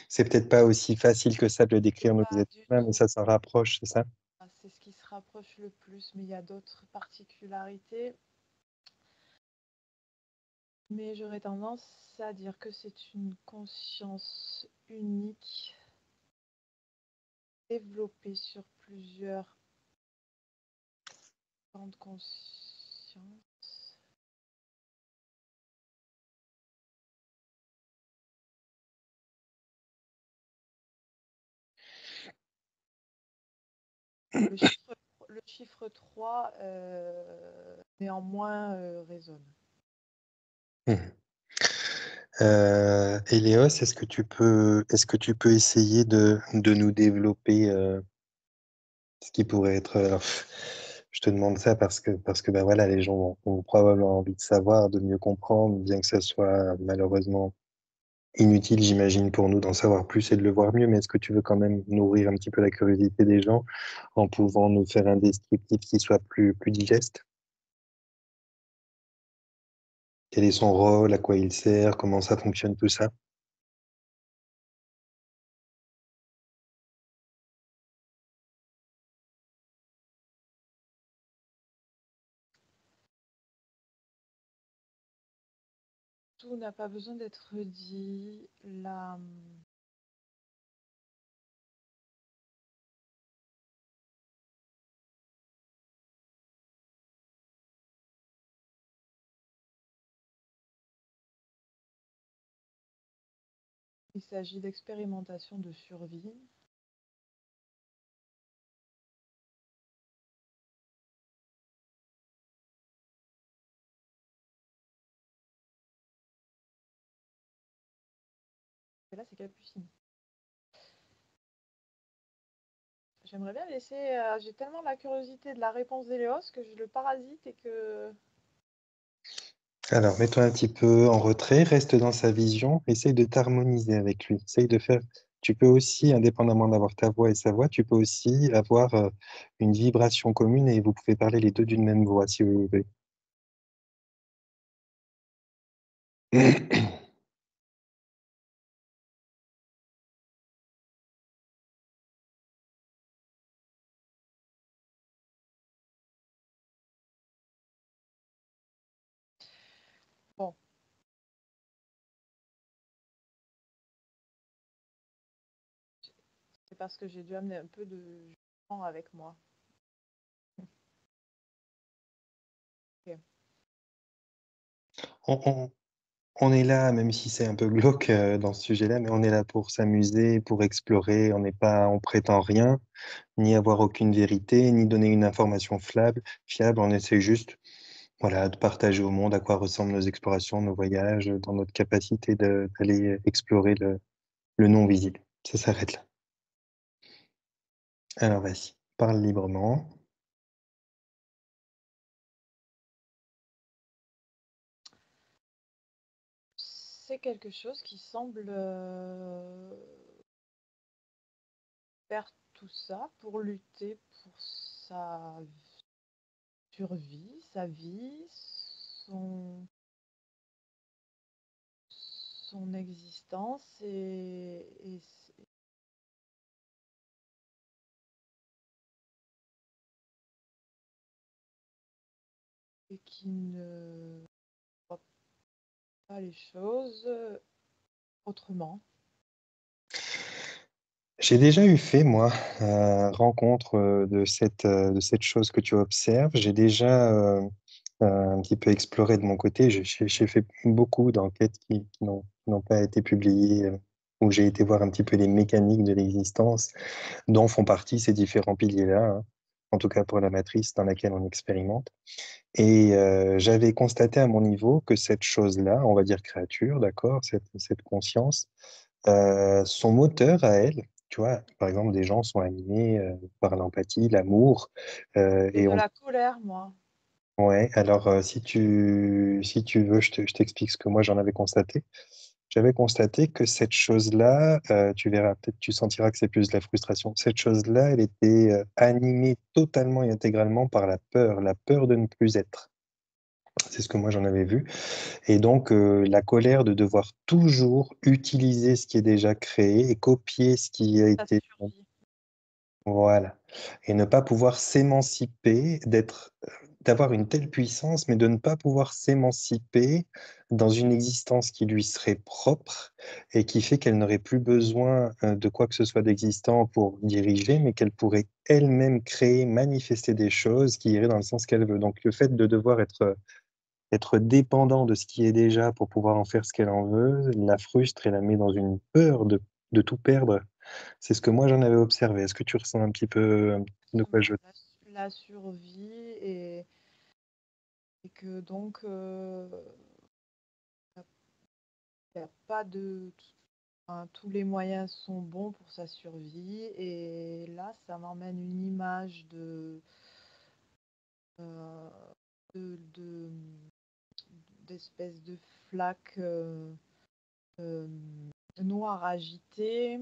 C'est peut-être pas aussi facile que ça de le décrire, nous, les pas êtres du humains, mais tout. ça s'en rapproche, c'est ça? C'est ce qui se rapproche le plus, mais il y a d'autres particularités. Mais j'aurais tendance à dire que c'est une conscience unique, développée sur plusieurs plans de conscience. Le chiffre, le chiffre 3, néanmoins, résonne. Mhm. Elios, est-ce que tu peux essayer de nous développer ce qui pourrait être. Alors, je te demande ça parce que ben voilà, les gens ont probablement envie de savoir, de mieux comprendre, bien que ça soit malheureusement inutile, j'imagine, pour nous d'en savoir plus et de le voir mieux. Mais est-ce que tu veux quand même nourrir un petit peu la curiosité des gens en pouvant nous faire un descriptif qui soit plus digeste? Quel est son rôle, à quoi il sert, comment ça fonctionne, tout ça? Tout n'a pas besoin d'être dit. Là, il s'agit d'expérimentation de survie. Et là, c'est Capucine. J'aimerais bien laisser. J'ai tellement la curiosité de la réponse d'Héléos que je le parasite et que. Alors, mets-toi un petit peu en retrait, reste dans sa vision, essaye de t'harmoniser avec lui. Essaye de faire. Tu peux aussi, indépendamment d'avoir ta voix et sa voix, tu peux aussi avoir une vibration commune et vous pouvez parler les deux d'une même voix si vous voulez. Bon, c'est parce que j'ai dû amener un peu de jugement avec moi. Ok. On, on- on est là, même si c'est un peu glauque dans ce sujet-là, mais on est là pour s'amuser, pour explorer. On n'est pas, on prétend rien, ni avoir aucune vérité, ni donner une information fiable. On essaie juste, voilà, de partager au monde à quoi ressemblent nos explorations, nos voyages, dans notre capacité d'aller explorer le non visible. Ça s'arrête là. Alors vas-y, parle librement. C'est quelque chose qui semble faire tout ça pour lutter pour sa survie, sa vie, son, son existence et qui ne voit pas les choses autrement. J'ai déjà eu fait, moi, rencontre de cette chose que tu observes. J'ai déjà un petit peu exploré de mon côté. J'ai fait beaucoup d'enquêtes qui n'ont pas été publiées, où j'ai été voir un petit peu les mécaniques de l'existence, dont font partie ces différents piliers-là, hein, en tout cas pour la matrice dans laquelle on expérimente. Et j'avais constaté à mon niveau que cette chose-là, on va dire créature, d'accord, cette conscience, son moteur à elle, tu vois, par exemple, des gens sont animés par l'empathie, l'amour, Et et de on... la colère, moi. Ouais, alors si tu veux, je t'explique ce que moi j'en avais constaté. J'avais constaté que cette chose-là, tu verras, peut-être tu sentiras que c'est plus de la frustration. Cette chose-là, elle était animée totalement et intégralement par la peur de ne plus être. C'est ce que moi j'en avais vu. Et donc, la colère de devoir toujours utiliser ce qui est déjà créé et copier ce qui a Ça été. survit. Voilà. Et ne pas pouvoir s'émanciper, d'avoir une telle puissance, mais de ne pas pouvoir s'émanciper dans une existence qui lui serait propre et qui fait qu'elle n'aurait plus besoin de quoi que ce soit d'existant pour diriger, mais qu'elle pourrait elle-même créer, manifester des choses qui iraient dans le sens qu'elle veut. Donc, le fait de devoir être dépendant de ce qui est déjà pour pouvoir en faire ce qu'elle en veut, la frustre et la met dans une peur de tout perdre. C'est ce que moi j'en avais observé. Est-ce que tu ressens un petit peu de quoi je... Exactement. La survie et que donc il n'y a pas de... Enfin, tous les moyens sont bons pour sa survie et là ça m'emmène une image euh, de d'espèce de flaque euh, noire agitée,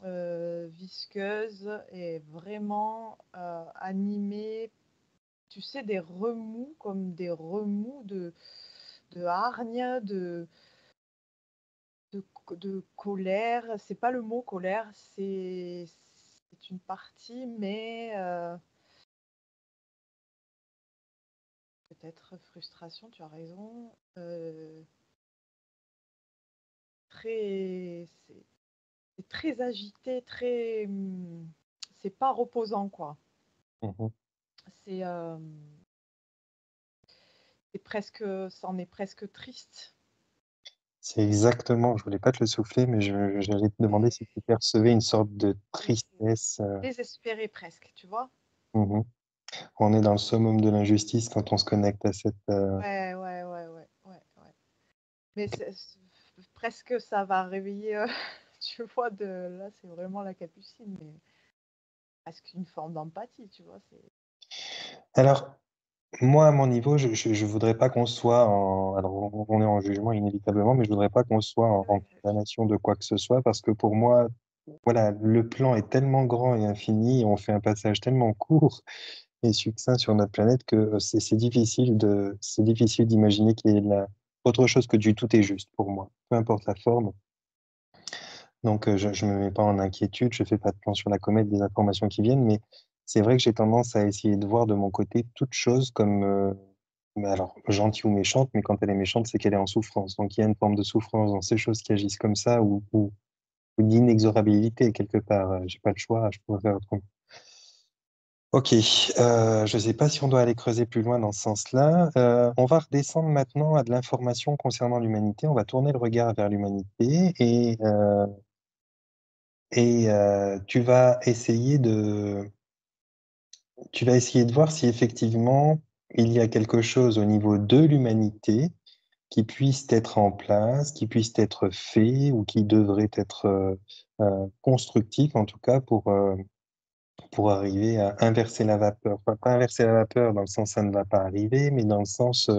visqueuse et vraiment animée, tu sais, des remous, comme des remous de hargne, de colère. C'est pas le mot colère, c'est une partie, mais peut-être frustration, tu as raison. C'est très agité, c'est pas reposant, quoi. Mhm. C'est presque, c'en est presque triste. C'est exactement, je voulais pas te le souffler, mais j'allais te demander Et, si tu percevais une sorte de c'est tristesse. désespéré presque, tu vois. Mhm. On est dans le summum de l'injustice quand on se connecte à cette... Ouais, ouais, ouais, ouais, ouais, ouais. Mais presque ça va réveiller, tu vois, là c'est vraiment la capucine, mais presque une forme d'empathie, tu vois. Alors, moi, à mon niveau, je voudrais pas qu'on soit en... Alors, on est en jugement inévitablement, mais je voudrais pas qu'on soit en Ouais, condamnation de quoi que ce soit, parce que pour moi, voilà, le plan est tellement grand et infini, et on fait un passage tellement court et succinct sur notre planète que c'est difficile d'imaginer qu'il y ait autre chose que du tout est juste pour moi, peu importe la forme. Donc, je me mets pas en inquiétude, je fais pas de plan sur la comète des informations qui viennent, mais c'est vrai que j'ai tendance à essayer de voir de mon côté toute chose comme, mais alors, gentille ou méchante, mais quand elle est méchante, c'est qu'elle est en souffrance. Donc, il y a une forme de souffrance dans ces choses qui agissent comme ça ou d'inexorabilité quelque part. J'ai pas le choix, je pourrais faire autrement. Ok, je ne sais pas si on doit aller creuser plus loin dans ce sens-là. On va redescendre maintenant à de l'information concernant l'humanité. On va tourner le regard vers l'humanité et tu vas essayer de voir si effectivement il y a quelque chose au niveau de l'humanité qui puisse être en place, qui puisse être fait ou qui devrait être constructif en tout cas pour arriver à inverser la vapeur. Enfin, pas inverser la vapeur dans le sens ça ne va pas arriver, mais dans le sens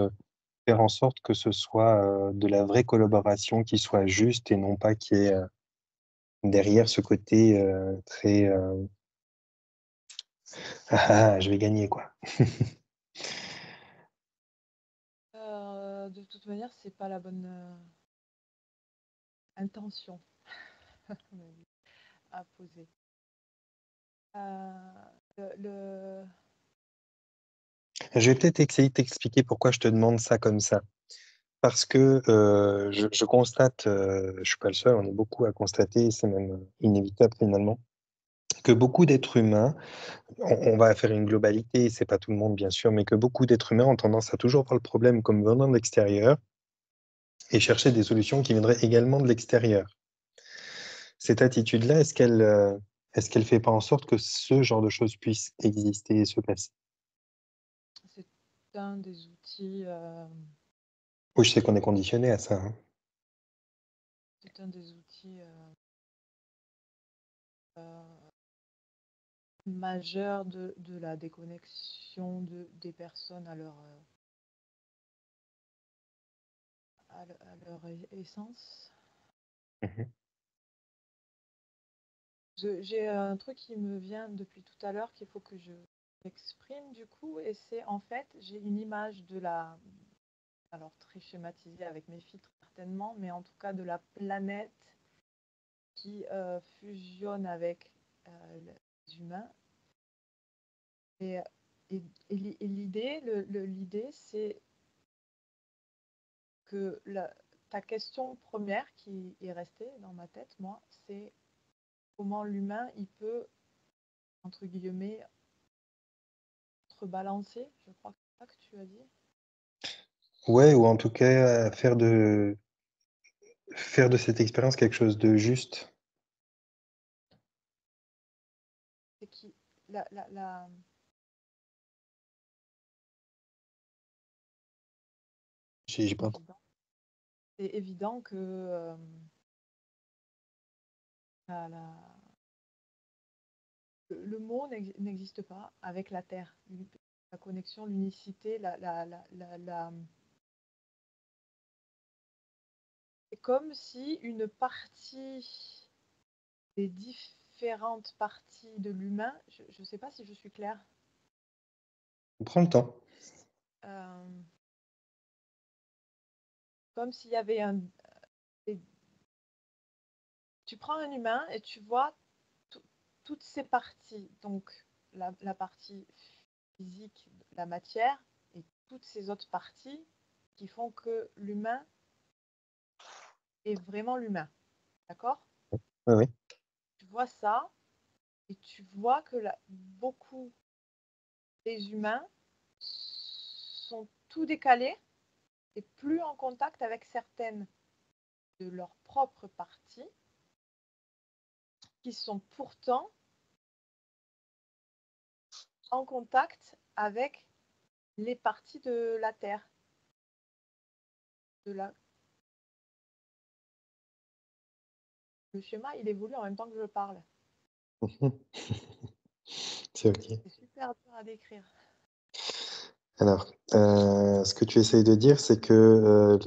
faire en sorte que ce soit de la vraie collaboration qui soit juste et non pas qu'il y ait derrière ce côté très ah, je vais gagner quoi. de toute manière, c'est pas la bonne. intention à poser. Le... Je vais peut-être essayer de t'expliquer pourquoi je te demande ça comme ça. Parce que je constate, je suis pas le seul, on est beaucoup à constater, c'est même inévitable finalement, que beaucoup d'êtres humains, on va faire une globalité, c'est pas tout le monde bien sûr, mais que beaucoup d'êtres humains ont tendance à toujours voir le problème comme venant de l'extérieur et chercher des solutions qui viendraient également de l'extérieur. Cette attitude-là, est-ce qu'elle fait pas en sorte que ce genre de choses puisse exister et se passer? C'est un des outils, Oui, je sais qu'on est conditionné à ça, hein. c'est un des outils majeurs de la déconnexion des personnes à leur essence. Mhm. J'ai un truc qui me vient depuis tout à l'heure qu'il faut que je exprime du coup, et c'est en fait, j'ai une image de alors très schématisée avec mes filtres certainement, mais en tout cas de la planète qui fusionne avec les humains. Et, l'idée, l'idée, c'est que ta question première qui est restée dans ma tête, moi, c'est comment l'humain, il peut, entre guillemets, rebalancer, je crois que c'est ça que tu as dit. Ouais, ou en tout cas faire de cette expérience quelque chose de juste. C'est qui la, la, la- J'ai pas évident. C'est évident que la, le mot n'existe pas avec la Terre. La connexion, l'unicité, c'est comme si une partie des différentes parties de l'humain, je ne sais pas si je suis claire, Prends le temps. euh, comme s'il y avait un... Tu prends un humain et tu vois toutes ces parties, donc la partie physique, la matière, et toutes ces autres parties qui font que l'humain est vraiment l'humain. D'accord? Ouais, ouais. Tu vois ça et tu vois que beaucoup des humains sont tout décalés et plus en contact avec certaines de leurs propres parties qui sont pourtant en contact avec les parties de la Terre. De la... Le schéma, il évolue en même temps que je parle. C'est OK. C'est super dur à décrire. Alors, ce que tu essayes de dire, c'est que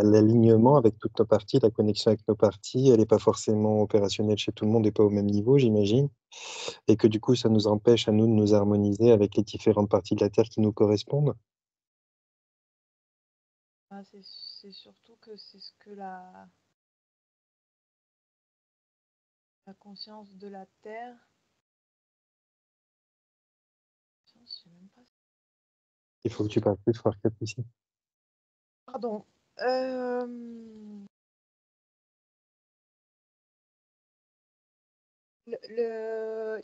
l'alignement avec toutes nos parties, la connexion avec nos parties, elle n'est pas forcément opérationnelle chez tout le monde et pas au même niveau, j'imagine. Et que du coup, ça nous empêche à nous de nous harmoniser avec les différentes parties de la Terre qui nous correspondent. Ah, c'est surtout que c'est ce que la conscience de la Terre... Je sais même pas. Il faut que tu parles plus fort, Capucine. Pardon. Le,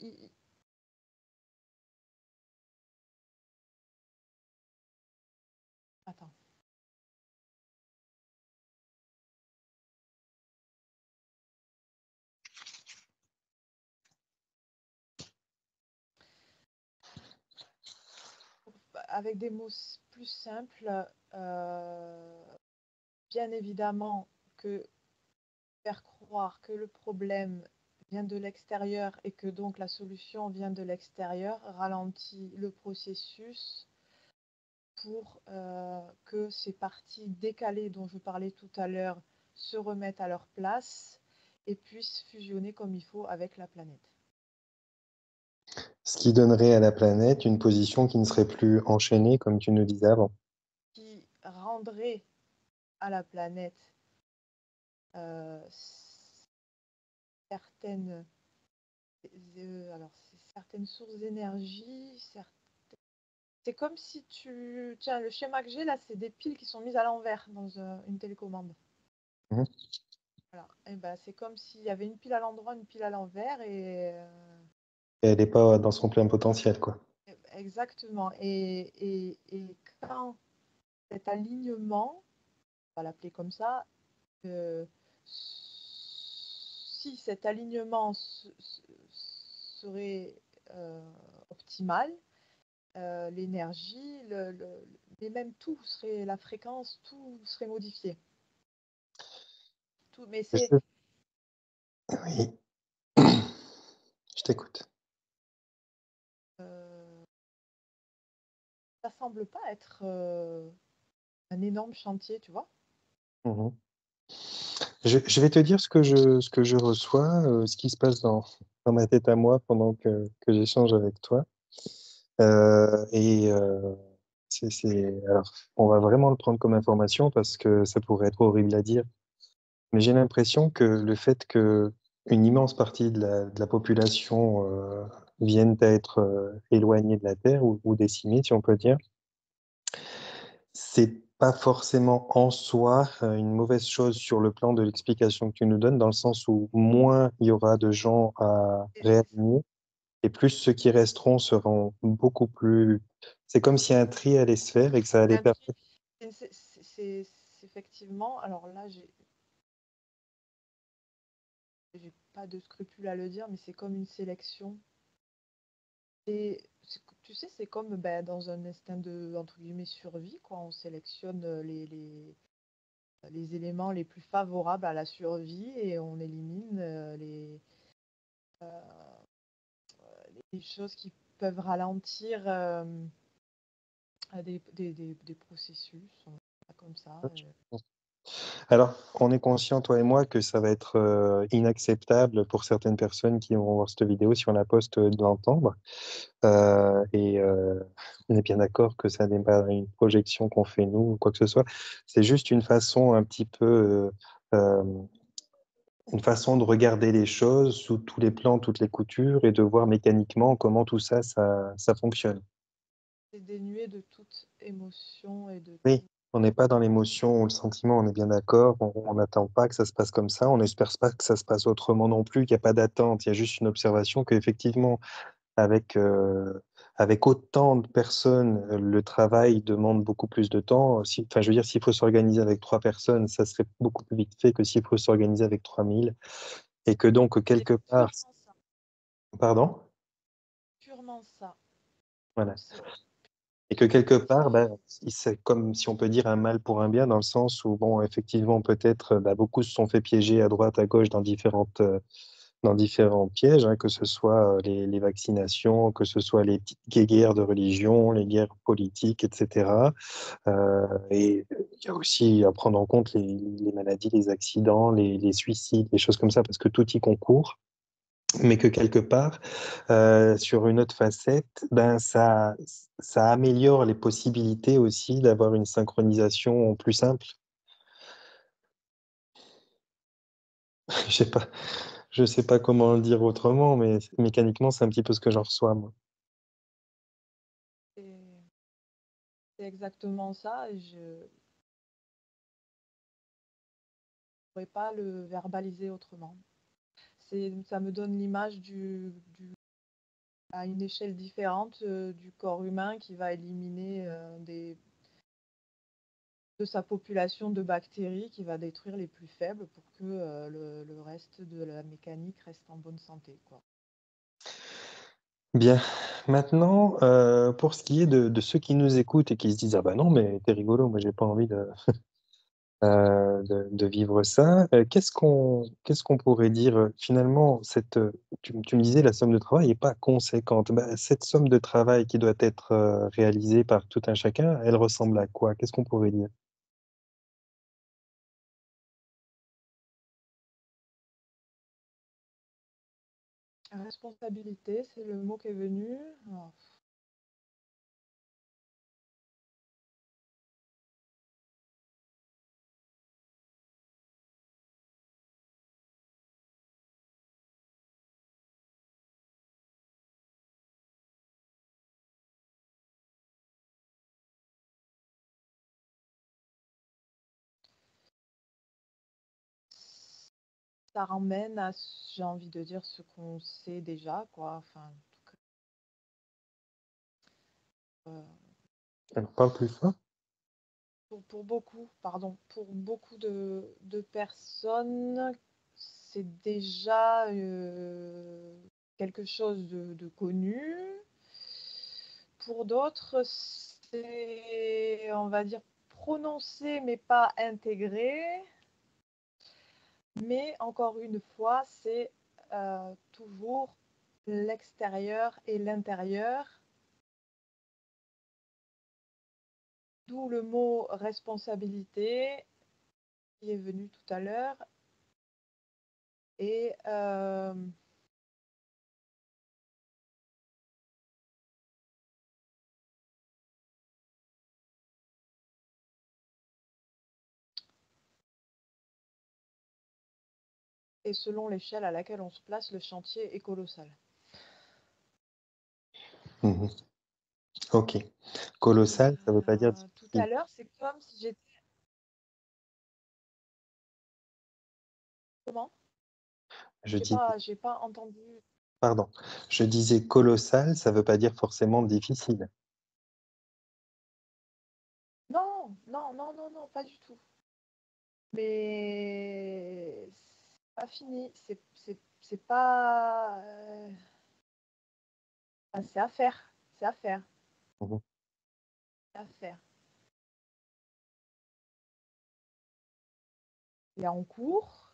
attends. Avec des mots plus simples, bien évidemment que faire croire que le problème vient de l'extérieur et que donc la solution vient de l'extérieur ralentit le processus pour que ces parties décalées dont je parlais tout à l'heure se remettent à leur place et puissent fusionner comme il faut avec la planète. Ce qui donnerait à la planète une position qui ne serait plus enchaînée, comme tu nous disais avant. Qui rendrait à la planète euh, certaines, certaines sources d'énergie. C'est comme si tiens, le schéma que j'ai là, c'est des piles qui sont mises à l'envers dans une télécommande. Mhm. Voilà. Et ben, c'est comme s'il y avait une pile à l'endroit, une pile à l'envers, Et elle n'est pas dans son plein potentiel, quoi. exactement. Et quand cet alignement, on va l'appeler comme ça, si cet alignement serait optimal, l'énergie, mais même tout serait, la fréquence, tout serait modifié. Tout, mais c'est Oui, je t'écoute. ça semble pas être un énorme chantier, tu vois. Mhm. Je vais te dire ce que je reçois, ce qui se passe dans ma tête à moi pendant que j'échange avec toi. Et alors, on va vraiment le prendre comme information parce que ça pourrait être horrible à dire. Mais j'ai l'impression que le fait que une immense partie de la population vienne à être éloignée de la Terre ou décimée, si on peut dire, c'est pas forcément en soi une mauvaise chose sur le plan de l'explication que tu nous donnes, dans le sens où moins il y aura de gens à réaligner, et plus ceux qui resteront seront beaucoup plus. C'est comme si un tri allait se faire et que ça allait Un tri- permettre. c'est effectivement, alors là, j'ai pas de scrupule à le dire, mais c'est comme une sélection. Tu sais, c'est comme ben, dans un instinct de, entre guillemets, survie, quoi. On sélectionne les éléments les plus favorables à la survie et on élimine les choses qui peuvent ralentir des processus, comme ça. Alors, on est conscient, toi et moi, que ça va être inacceptable pour certaines personnes qui vont voir cette vidéo si on la poste de l'entendre. On est bien d'accord que ça n'est pas une projection qu'on fait nous ou quoi que ce soit. C'est juste une façon un petit peu, une façon de regarder les choses sous tous les plans, toutes les coutures et de voir mécaniquement comment tout ça, ça fonctionne. C'est dénué de toute émotion et de Oui, tout. on n'est pas dans l'émotion ou le sentiment, on est bien d'accord. On n'attend pas que ça se passe comme ça. On n'espère pas que ça se passe autrement non plus, qu'il n'y a pas d'attente. Il y a juste une observation qu'effectivement, avec, avec autant de personnes, le travail demande beaucoup plus de temps. Enfin, je veux dire, s'il faut s'organiser avec 3 personnes, ça serait beaucoup plus vite fait que s'il faut s'organiser avec 3000. Et que donc, C'est quelque part, purement ça. pardon, Purement ça. voilà. C'est Et que quelque part, objectif. ben, c'est comme si on peut dire un mal pour un bien, dans le sens où, bon, effectivement, peut-être, ben, beaucoup se sont fait piéger à droite, à gauche, dans différents pièges, hein, que ce soit les vaccinations, que ce soit les petites guerres de religion, les guerres politiques, etc. Et il y a aussi à prendre en compte les maladies, les accidents, les suicides, les choses comme ça, parce que tout y concourt. Mais que quelque part, sur une autre facette, ben ça améliore les possibilités aussi d'avoir une synchronisation plus simple. Je sais pas, je sais pas comment le dire autrement, mais mécaniquement, c'est un petit peu ce que j'en reçois, moi. C'est c'est exactement ça. Et je ne pourrais pas le verbaliser autrement. Ça me donne l'image à une échelle différente du corps humain qui va éliminer de sa population de bactéries, qui va détruire les plus faibles pour que le reste de la mécanique reste en bonne santé, quoi. Bien. Maintenant, pour ce qui est de ceux qui nous écoutent et qui se disent, ah bah non, mais t'es rigolo, moi j'ai pas envie de vivre ça. Qu'est-ce qu'on pourrait dire finalement tu me disais la somme de travail n'est pas conséquente. Bah, cette somme de travail qui doit être réalisée par tout un chacun, elle ressemble à quoi? Qu'est-ce qu'on pourrait dire? Responsabilité, c'est le mot qui est venu. Alors, ça ramène à, j'ai envie de dire, ce qu'on sait déjà, quoi. Enfin, en tout cas, Alors, parle plus fort. pour beaucoup, pardon, pour beaucoup de personnes, c'est déjà quelque chose de connu. Pour d'autres, c'est, on va dire, prononcé mais pas intégré. Mais encore une fois, c'est toujours l'extérieur et l'intérieur. D'où le mot responsabilité qui est venu tout à l'heure. Et selon l'échelle à laquelle on se place, le chantier est colossal. Mhm. Ok. Colossal, ça veut pas dire Tout difficile. à l'heure, c'est comme si j'étais... Comment? Je dis, J'ai pas entendu. pardon. Je disais colossal, ça veut pas dire forcément difficile. Non, non, non, non, non, pas du tout. Mais c'est pas fini. C'est pas... c'est à faire. C'est à faire. Mhm. C'est à faire. Et en cours,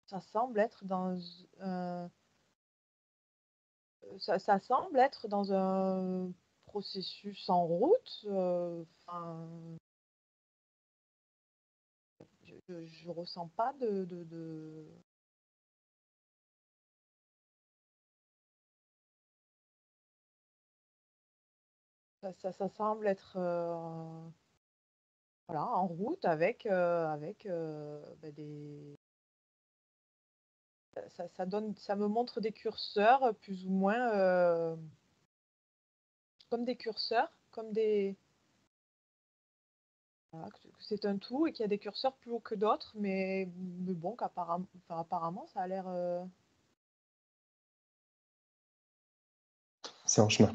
ça semble être dans... ça semble être dans un processus en route. Je ressens pas de... Ça semble être voilà, en route avec, des... ça me montre des curseurs plus ou moins comme des curseurs, comme des... Voilà, que c'est un tout et qu'il y a des curseurs plus hauts que d'autres, mais bon, apparemment, ça a l'air... C'est en chemin.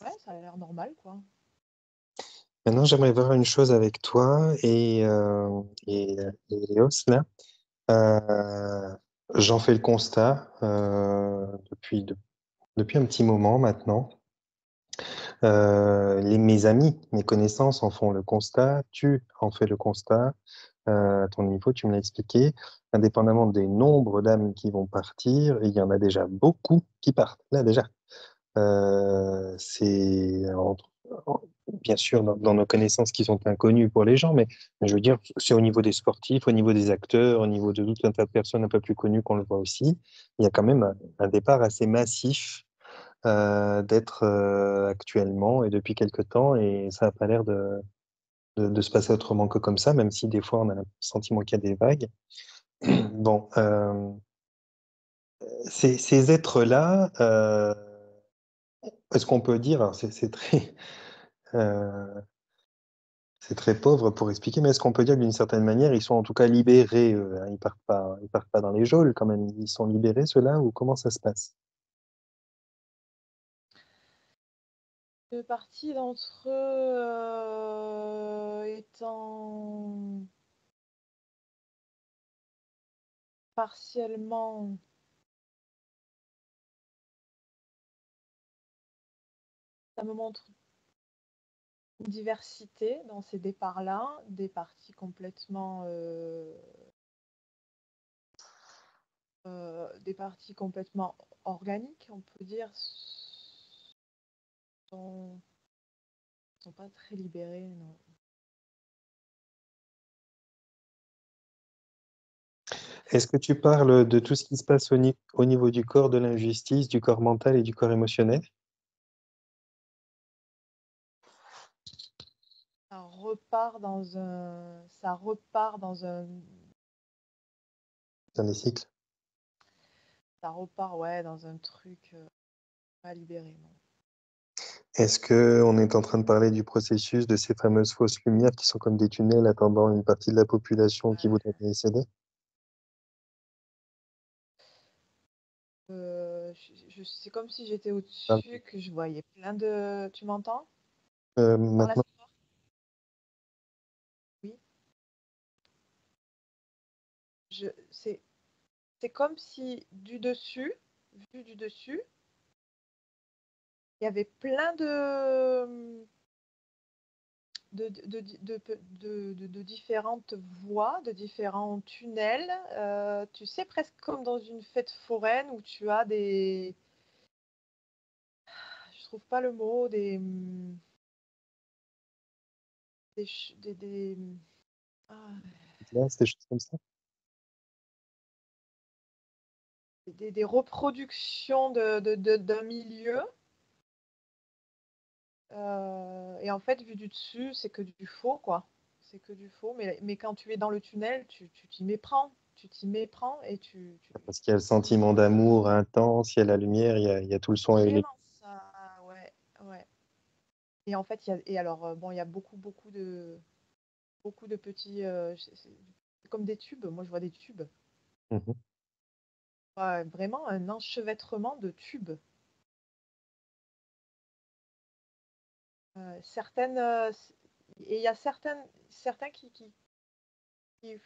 ouais, ça a l'air normal, quoi. Maintenant, j'aimerais voir une chose avec toi et Léos, là. J'en fais le constat depuis un petit moment maintenant. Mes amis, mes connaissances en font le constat, tu en fais le constat à ton niveau, tu me l'as expliqué, indépendamment des nombres d'âmes qui vont partir, il y en a déjà beaucoup qui partent, là déjà. C'est bien sûr dans nos connaissances qui sont inconnues pour les gens, mais je veux dire, c'est au niveau des sportifs, au niveau des acteurs, au niveau de tout un tas de personnes un peu plus connues qu'on le voit aussi. Il y a quand même un départ assez massif d'être actuellement et depuis quelque temps, et ça n'a pas l'air de se passer autrement que comme ça, même si des fois on a le sentiment qu'il y a des vagues. Bon, ces êtres-là, est-ce qu'on peut dire, alors c'est très, euh, c'est très pauvre pour expliquer, mais est-ce qu'on peut dire que d'une certaine manière, ils sont en tout cas libérés, eux, hein, ils partent pas dans les geôles quand même, ils sont libérés ceux-là, ou comment ça se passe? Une partie d'entre eux étant partiellement ça me montre une diversité dans ces départs-là, des parties complètement organiques, on peut dire, sont pas très libérés, non. Est-ce que tu parles de tout ce qui se passe au niveau du corps de l'injustice, du corps mental et du corps émotionnel? Ça repart dans un, Dans des cycles? ça repart, ouais, dans un truc pas libéré, non. Est-ce que on est en train de parler du processus de ces fameuses fausses lumières qui sont comme des tunnels attendant une partie de la population qui Ouais, voudrait y accéder? c'est comme si j'étais Ah, au-dessus, que je voyais plein de... Tu m'entends? Par la maintenant, suite? Oui. Je, c'est comme si vu du dessus, il y avait plein de différentes voies, de différents tunnels. Tu sais, presque comme dans une fête foraine où tu as des... Je trouve pas le mot, des ah, là, c'est des choses comme ça. des reproductions d'un milieu. Et en fait, vu du dessus, c'est que du faux, quoi. C'est que du faux. Mais quand tu es dans le tunnel, tu t'y méprends. Tu t'y méprends et Parce qu'il y a le sentiment d'amour intense, il y a la lumière, il y a tout le son et les... vraiment ça, ouais, ouais. Et en fait, et alors, bon, il y a beaucoup de petits, c'est comme des tubes. Moi, je vois des tubes. Mhm. Ouais, vraiment un enchevêtrement de tubes. Certaines, et il y a certains qui, qui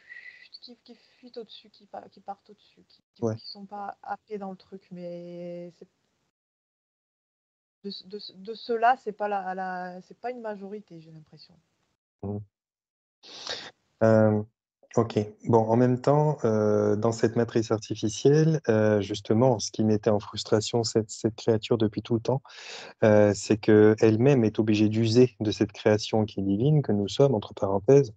fuitent au-dessus, qui partent au-dessus, Ouais. qui sont pas happés dans le truc. Mais de ceux-là, c'est pas une majorité, j'ai l'impression. Mhm. Euh, ok. Bon, en même temps, dans cette matrice artificielle, justement, ce qui mettait en frustration cette créature depuis tout le temps, c'est que elle-même est obligée d'user de cette création qui est divine, que nous sommes, entre parenthèses,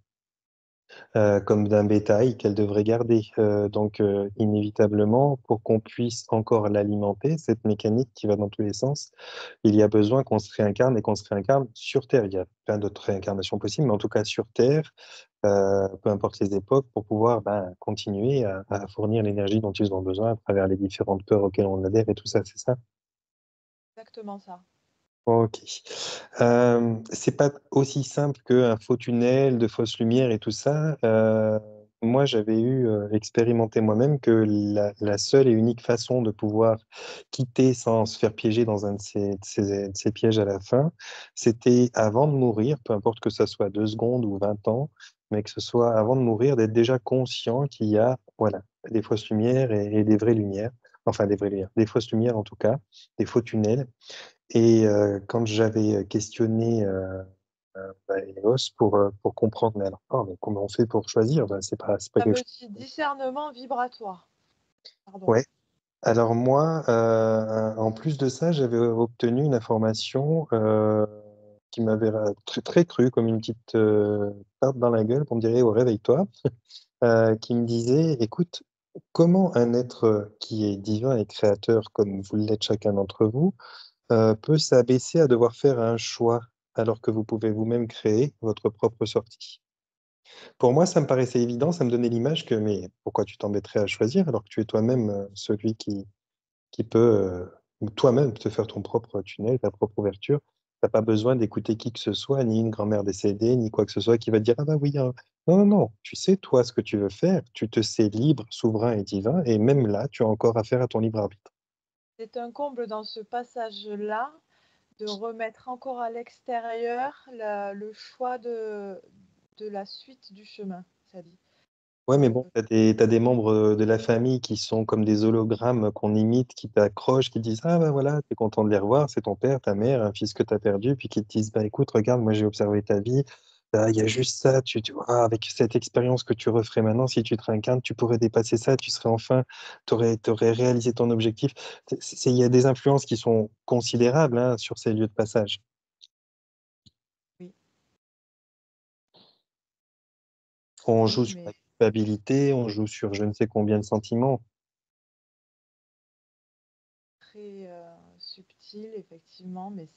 comme d'un bétail qu'elle devrait garder. Donc, inévitablement, pour qu'on puisse encore l'alimenter, cette mécanique qui va dans tous les sens, il y a besoin qu'on se réincarne et qu'on se réincarne sur Terre. Il y a plein d'autres réincarnations possibles, mais en tout cas sur Terre, peu importe les époques, pour pouvoir continuer à fournir l'énergie dont ils ont besoin à travers les différentes peurs auxquelles on adhère et tout ça, c'est ça? Exactement ça. Ok. C'est pas aussi simple qu'un faux tunnel, de fausses lumières et tout ça. Moi, j'avais expérimenté moi-même que la seule et unique façon de pouvoir quitter sans se faire piéger dans un de ces pièges à la fin, c'était avant de mourir, peu importe que ça soit 2 secondes ou 20 ans, mais que ce soit avant de mourir, d'être déjà conscient qu'il y a, voilà, des fausses lumières et des vraies lumières. Enfin, des vraies lumières, des fausses lumières en tout cas, des faux tunnels. Et quand j'avais questionné Eos pour comprendre, mais alors, oh, mais comment on fait pour choisir? C'est pas Ça quelque me chose. dit discernement vibratoire. Pardon. Ouais. Alors moi, en plus de ça, j'avais obtenu une information qui m'avait très, très cru, comme une petite tarte dans la gueule pour me dire, oh, réveille-toi, qui me disait, écoute, comment un être qui est divin et créateur, comme vous l'êtes chacun d'entre vous, peut s'abaisser à devoir faire un choix alors que vous pouvez vous-même créer votre propre sortie. Pour moi, ça me paraissait évident, ça me donnait l'image que, mais pourquoi tu t'embêterais à choisir alors que tu es toi-même celui qui peut toi-même te faire ton propre tunnel, ta propre ouverture. Tu n'as pas besoin d'écouter qui que ce soit, ni une grand-mère décédée, ni quoi que ce soit qui va te dire, ah bah oui, hein. Non, non, non, tu sais, toi, ce que tu veux faire, tu te sais libre, souverain et divin, et même là, tu as encore affaire à ton libre arbitre. C'est un comble dans ce passage-là de remettre encore à l'extérieur le choix de la suite du chemin, ça dit. Ouais, mais Euh, bon, t'as des membres de la famille qui sont comme des hologrammes qu'on imite, qui t'accrochent, qui disent, ah ben voilà, t'es content de les revoir, c'est ton père, ta mère, un fils que t'as perdu, puis qui te disent, bah écoute, regarde, moi j'ai observé ta vie, il y a juste ça, tu vois, avec cette expérience que tu referais maintenant, si tu te réincarnes, tu pourrais dépasser ça, tu serais enfin, t'aurais réalisé ton objectif. Il y a des influences qui sont considérables hein, sur ces lieux de passage. oui, On joue oui, sur la mais culpabilité, on joue sur je ne sais combien de sentiments. très subtil, effectivement, mais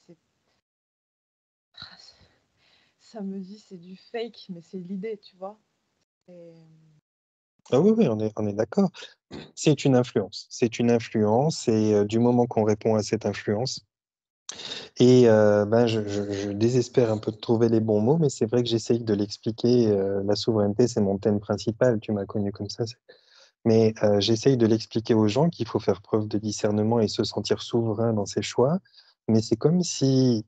ça me dit c'est du fake, mais c'est l'idée, tu vois. Et, Ah oui, oui, on est d'accord. C'est une influence. C'est une influence et du moment qu'on répond à cette influence, et je désespère un peu de trouver les bons mots, mais c'est vrai que j'essaye de l'expliquer. La souveraineté, c'est mon thème principal. Tu m'as connu comme ça. Mais j'essaye de l'expliquer aux gens qu'il faut faire preuve de discernement et se sentir souverain dans ses choix. Mais c'est comme si,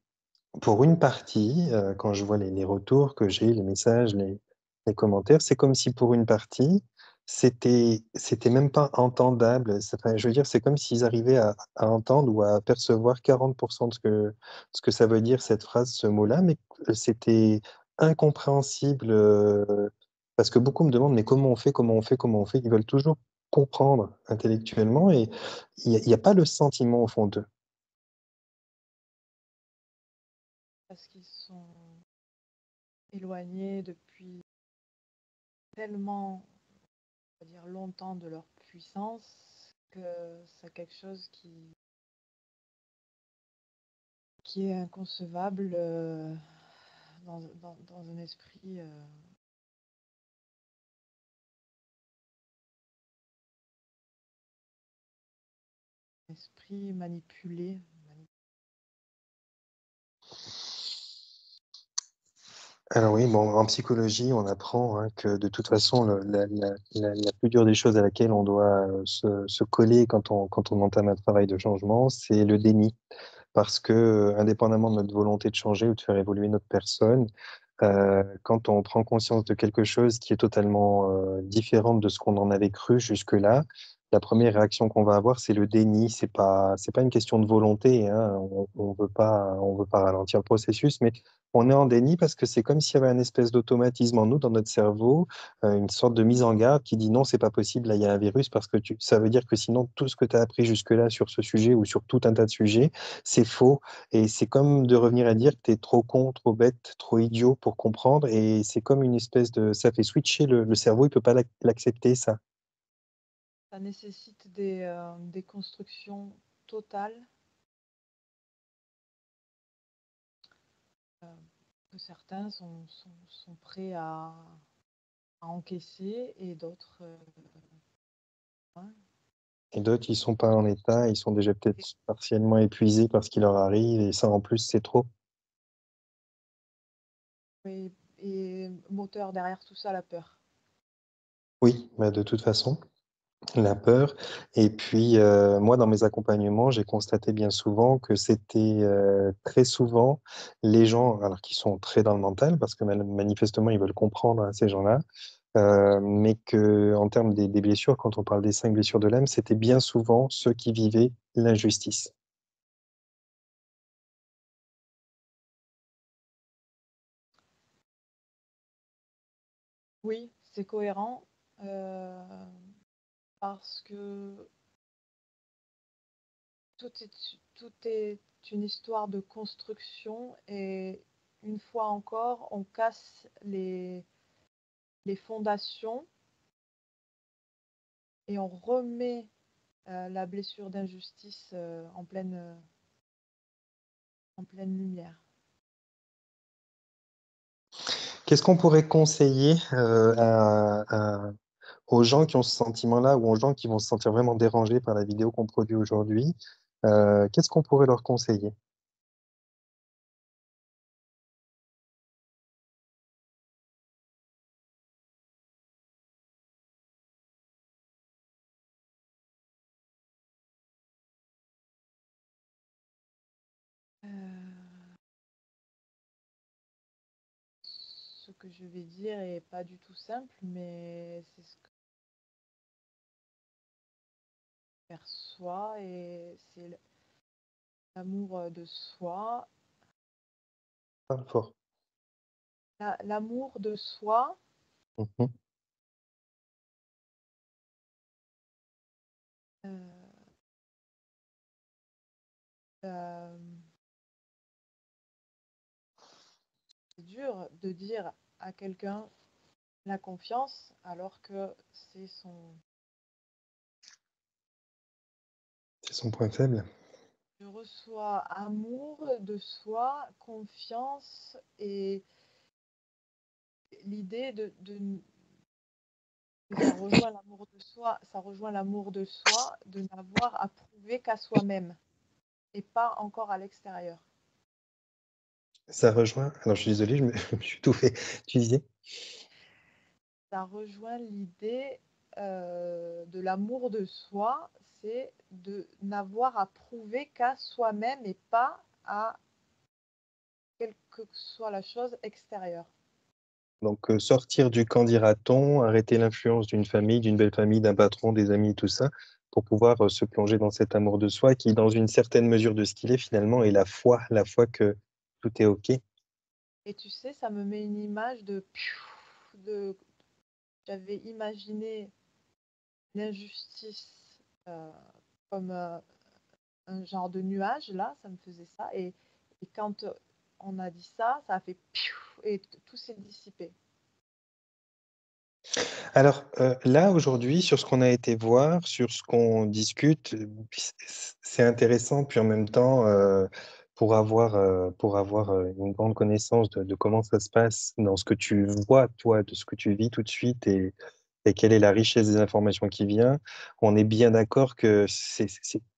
pour une partie, quand je vois les retours que j'ai, les messages, les commentaires, c'est comme si pour une partie, c'était même pas entendable. Enfin, je veux dire, c'est comme s'ils arrivaient à entendre ou à percevoir 40% de ce que ça veut dire, cette phrase, ce mot-là, mais que c'était incompréhensible. Parce que beaucoup me demandent, mais comment on fait, comment on fait, comment on fait? Ils veulent toujours comprendre intellectuellement et il n'y a pas le sentiment au fond d'eux. Parce qu'ils sont éloignés depuis tellement, on va dire, longtemps de leur puissance que c'est quelque chose qui est inconcevable dans un esprit manipulé. Alors oui, bon, en psychologie, on apprend hein, que de toute façon, la plus dure des choses à laquelle on doit se coller quand on entame un travail de changement, c'est le déni. Parce que, indépendamment de notre volonté de changer ou de faire évoluer notre personne, quand on prend conscience de quelque chose qui est totalement différente de ce qu'on en avait cru jusque-là, la première réaction qu'on va avoir, c'est le déni. C'est pas une question de volonté, hein. On veut pas ralentir le processus, mais on est en déni parce que c'est comme s'il y avait un espèce d'automatisme en nous, dans notre cerveau, une sorte de mise en garde qui dit non, c'est pas possible, là, il y a un virus, parce que ça veut dire que sinon, tout ce que tu as appris jusque-là sur ce sujet ou sur tout un tas de sujets, c'est faux. Et c'est comme de revenir à dire que tu es trop con, trop bête, trop idiot pour comprendre. Et c'est comme une espèce de... Ça fait switcher le cerveau, il peut pas l'accepter, ça. Ça nécessite des constructions totales euh, que certains sont prêts à encaisser et d'autres ouais. Et d'autres, ils sont pas en état, ils sont déjà peut-être partiellement épuisés par ce qui leur arrive. Et ça, en plus, c'est trop. Et moteur derrière tout ça, la peur. Oui, bah, de toute façon. La peur. Et puis, moi, dans mes accompagnements, j'ai constaté bien souvent que c'était très souvent les gens, alors qui sont très dans le mental, parce que manifestement, ils veulent comprendre hein, ces gens-là, mais que en termes des blessures, quand on parle des 5 blessures de l'âme, c'était bien souvent ceux qui vivaient l'injustice. Oui, c'est cohérent euh, parce que tout est une histoire de construction et une fois encore, on casse les fondations et on remet la blessure d'injustice en pleine lumière. Qu'est-ce qu'on pourrait conseiller aux gens qui ont ce sentiment-là ou aux gens qui vont se sentir vraiment dérangés par la vidéo qu'on produit aujourd'hui? Qu'est-ce qu'on pourrait leur conseiller? Euh, Ce que je vais dire est pas du tout simple, mais c'est ce que je perçois et c'est l'amour de soi. Parle fort. L'amour de soi, Mhm. euh, euh, c'est dur de dire à quelqu'un la confiance alors que c'est son... C'est son point faible. Je reçois amour de soi, confiance et l'idée ça rejoint l'amour de soi, ça rejoint l'amour de soi de n'avoir à prouver qu'à soi-même et pas encore à l'extérieur. Ça rejoint. Alors, je suis désolé, je me suis tout fait. Tu disais? Ça rejoint l'idée de l'amour de soi, c'est de n'avoir à prouver qu'à soi-même et pas à quelle que soit la chose extérieure. Donc, sortir du camp dira-t-on, arrêter l'influence d'une famille, d'une belle famille, d'un patron, des amis, tout ça, pour pouvoir se plonger dans cet amour de soi qui, dans une certaine mesure de ce qu'il est, finalement, est la foi que tout est OK. Et tu sais, ça me met une image de j'avais imaginé l'injustice comme un genre de nuage, là, ça me faisait ça. Et quand on a dit ça, ça a fait et tout s'est dissipé. Alors là, aujourd'hui, sur ce qu'on a été voir, sur ce qu'on discute, c'est intéressant, puis en même temps, pour avoir une grande connaissance de comment ça se passe dans ce que tu vois, toi, de ce que tu vis tout de suite et quelle est la richesse des informations qui vient, on est bien d'accord que c'est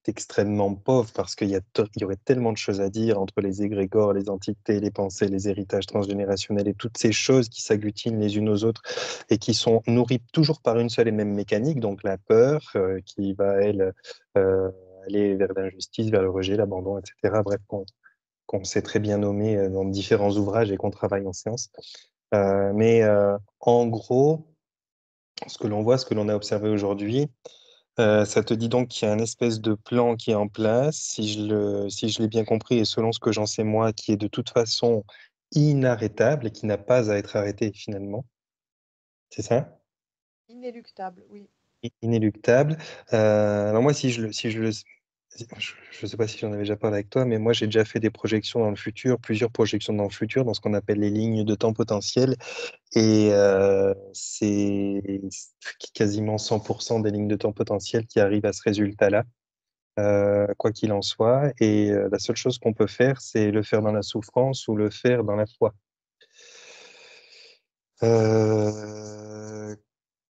extrêmement pauvre parce il y aurait tellement de choses à dire entre les égrégores, les entités, les pensées, les héritages transgénérationnels et toutes ces choses qui s'agglutinent les unes aux autres et qui sont nourries toujours par une seule et même mécanique, donc la peur qui va, elle, euh, aller vers l'injustice, vers le rejet, l'abandon, etc. Bref, qu'on sait très bien nommer dans différents ouvrages et qu'on travaille en séance. Mais en gros, ce que l'on voit, ce que l'on a observé aujourd'hui, ça te dit donc qu'il y a un espèce de plan qui est en place, si je l'ai bien compris, et selon ce que j'en sais moi, qui est de toute façon inarrêtable et qui n'a pas à être arrêté finalement. C'est ça? Inéluctable, oui. Inéluctable. Alors moi, si je le, je sais pas si j'en avais déjà parlé avec toi, mais moi j'ai déjà fait des projections dans le futur, plusieurs projections dans le futur, dans ce qu'on appelle les lignes de temps potentiel. Et c'est quasiment 100% des lignes de temps potentiel qui arrivent à ce résultat-là, quoi qu'il en soit. Et la seule chose qu'on peut faire, c'est le faire dans la souffrance ou le faire dans la foi. Euh,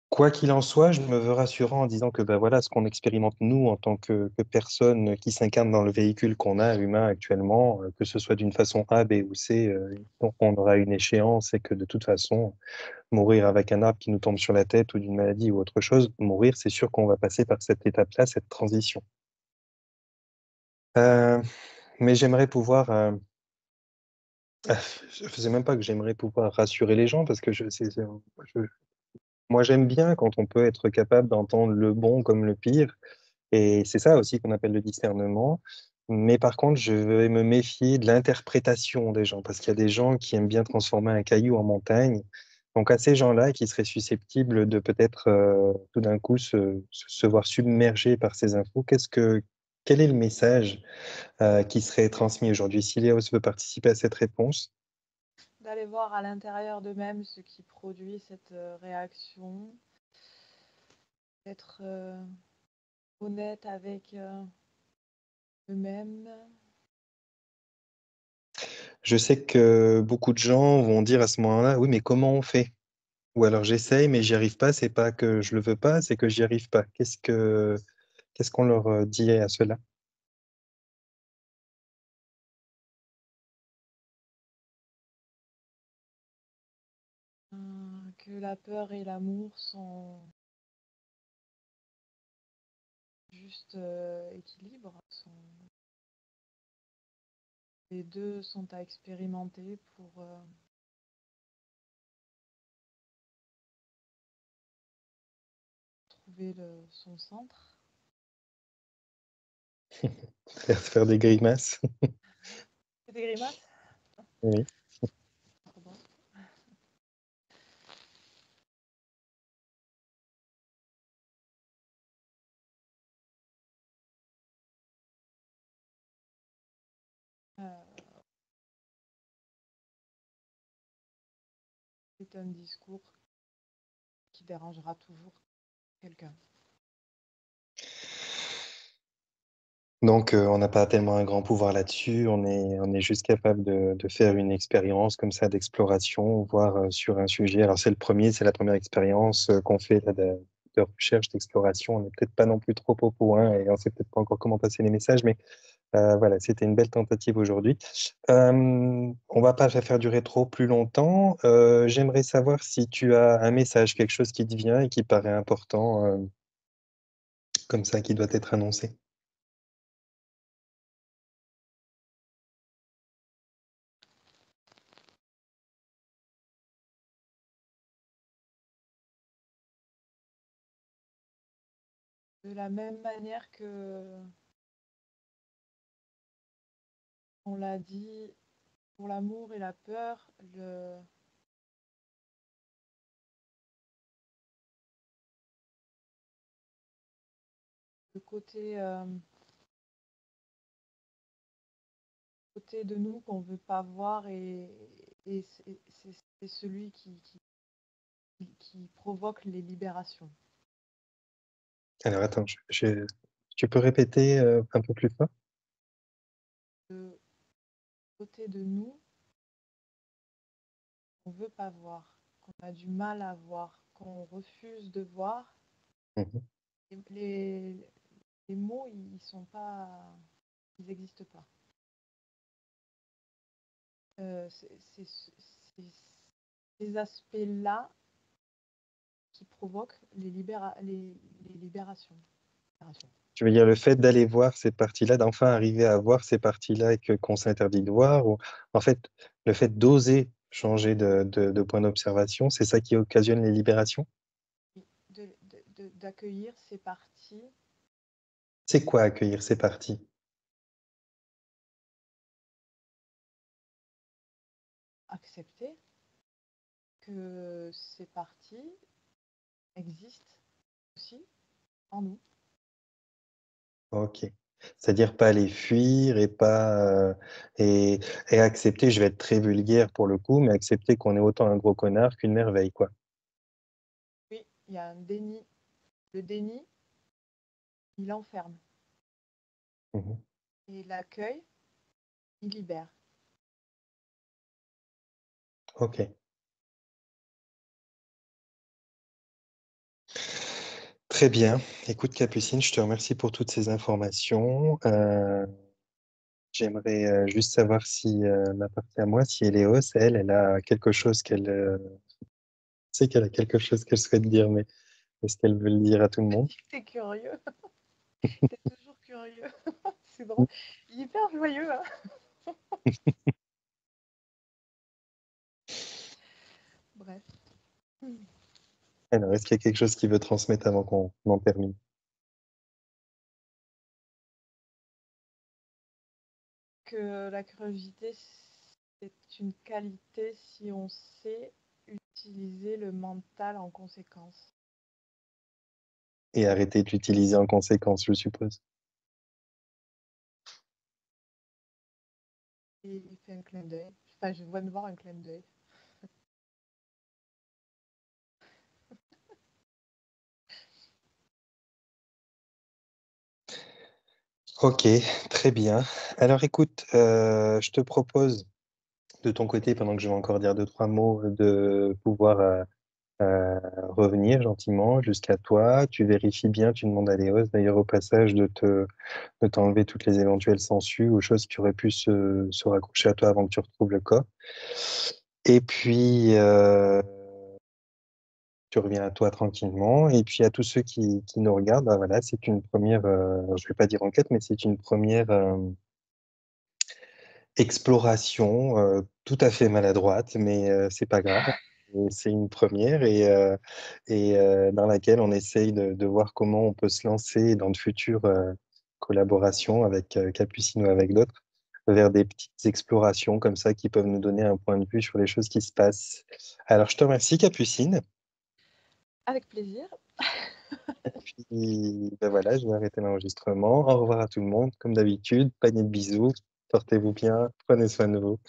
Quoi qu'il en soit, je me veux rassurant en disant que ben voilà, ce qu'on expérimente nous en tant que personne qui s'incarne dans le véhicule qu'on a, humain actuellement, que ce soit d'une façon A, B ou C, donc on aura une échéance et que de toute façon, mourir avec un arbre qui nous tombe sur la tête ou d'une maladie ou autre chose, mourir, c'est sûr qu'on va passer par cette étape-là, cette transition. Euh, mais j'aimerais pouvoir, je ne sais même pas que j'aimerais pouvoir rassurer les gens parce que je- moi j'aime bien quand on peut être capable d'entendre le bon comme le pire. Et c'est ça aussi qu'on appelle le discernement. Mais par contre, je vais me méfier de l'interprétation des gens, parce qu'il y a des gens qui aiment bien transformer un caillou en montagne. Donc à ces gens-là qui seraient susceptibles de peut-être tout d'un coup se voir submergés par ces infos, quel est le message qui serait transmis aujourd'hui? Si Léos veut participer à cette réponse, D'aller voir à l'intérieur d'eux-mêmes ce qui produit cette réaction, d'être honnête avec eux-mêmes. je sais que beaucoup de gens vont dire à ce moment-là, oui, mais comment on fait? Ou alors j'essaye, mais j'y arrive pas. C'est pas que je le veux pas, c'est que j'y arrive pas. Qu'est-ce qu'on leur dit à cela? Que la peur et l'amour sont juste équilibre. Les deux sont à expérimenter pour trouver son centre. Faire des grimaces. C'est des grimaces? Oui. Pardon. Euh, c'est un discours qui dérangera toujours quelqu'un. Donc, on n'a pas tellement un grand pouvoir là-dessus. On est juste capable de faire une expérience comme ça d'exploration, voir sur un sujet. Alors, c'est la première expérience qu'on fait là, de recherche, d'exploration. On n'est peut-être pas non plus trop au point et on sait peut-être pas encore comment passer les messages, mais voilà, c'était une belle tentative aujourd'hui. On va pas faire durer trop plus longtemps. J'aimerais savoir si tu as un message, quelque chose qui te vient et qui paraît important, comme ça, qui doit être annoncé. De la même manière que on l'a dit, pour l'amour et la peur, le côté de nous qu'on veut pas voir et c'est celui qui provoque les libérations. Alors attends, tu peux répéter un peu plus fort? Le côté de nous qu'on veut pas voir, qu'on a du mal à voir, qu'on refuse de voir. Mhm. Les mots, ils sont pas, ils n'existent pas. C'est ces aspects-là qui provoquent les libérations. Tu veux dire le fait d'aller voir ces parties-là, d'enfin arriver à voir ces parties-là et qu'on s'interdit de voir, ou en fait, le fait d'oser changer de point d'observation, c'est ça qui occasionne les libérations? D'accueillir ces parties. C'est quoi accueillir ces parties? Accepter que ces parties existent aussi en nous. Ok. C'est-à-dire pas les fuir et pas et accepter, je vais être très vulgaire pour le coup, mais accepter qu'on est autant un gros connard qu'une merveille, quoi. Oui, il y a un déni. Le déni, il enferme. Mhm. Et l'accueil, il libère. Ok. Très bien. Écoute, Capucine, je te remercie pour toutes ces informations. J'aimerais juste savoir si ma partie à moi, si Eléos, elle a quelque chose qu'elle sait qu'elle a quelque chose qu'elle souhaite dire, mais est-ce qu'elle veut le dire à tout le monde? T'es curieux. T'es toujours curieux. C'est drôle. Il est hyper joyeux. Hein. Bref. Alors, est-ce qu'il y a quelque chose qui veut transmettre avant qu'on en termine? Que la curiosité, c'est une qualité si on sait utiliser le mental en conséquence. Et arrêter de l'utiliser en conséquence, je suppose. Et il fait un clin d'œil. Enfin, je vois de voir un clin d'œil. Ok, très bien. Alors écoute, je te propose de ton côté, pendant que je vais encore dire deux, trois mots, de pouvoir revenir gentiment jusqu'à toi. Tu vérifies bien, tu demandes à Léos d'ailleurs au passage de t'enlever toutes les éventuelles sangsues ou choses qui auraient pu se raccrocher à toi avant que tu retrouves le corps. Et puis, tu reviens à toi tranquillement. Et puis à tous ceux qui nous regardent, bah voilà, c'est une première, je vais pas dire enquête, mais c'est une première exploration tout à fait maladroite, mais c'est pas grave. Et c'est une première dans laquelle on essaye de voir comment on peut se lancer dans de futures collaborations avec Capucine ou avec d'autres vers des petites explorations comme ça qui peuvent nous donner un point de vue sur les choses qui se passent. Alors, je te remercie, Capucine. Avec plaisir. Puis, ben voilà, je vais arrêter l'enregistrement. Au revoir à tout le monde, comme d'habitude. Panier de bisous. Portez-vous bien. Prenez soin de vous.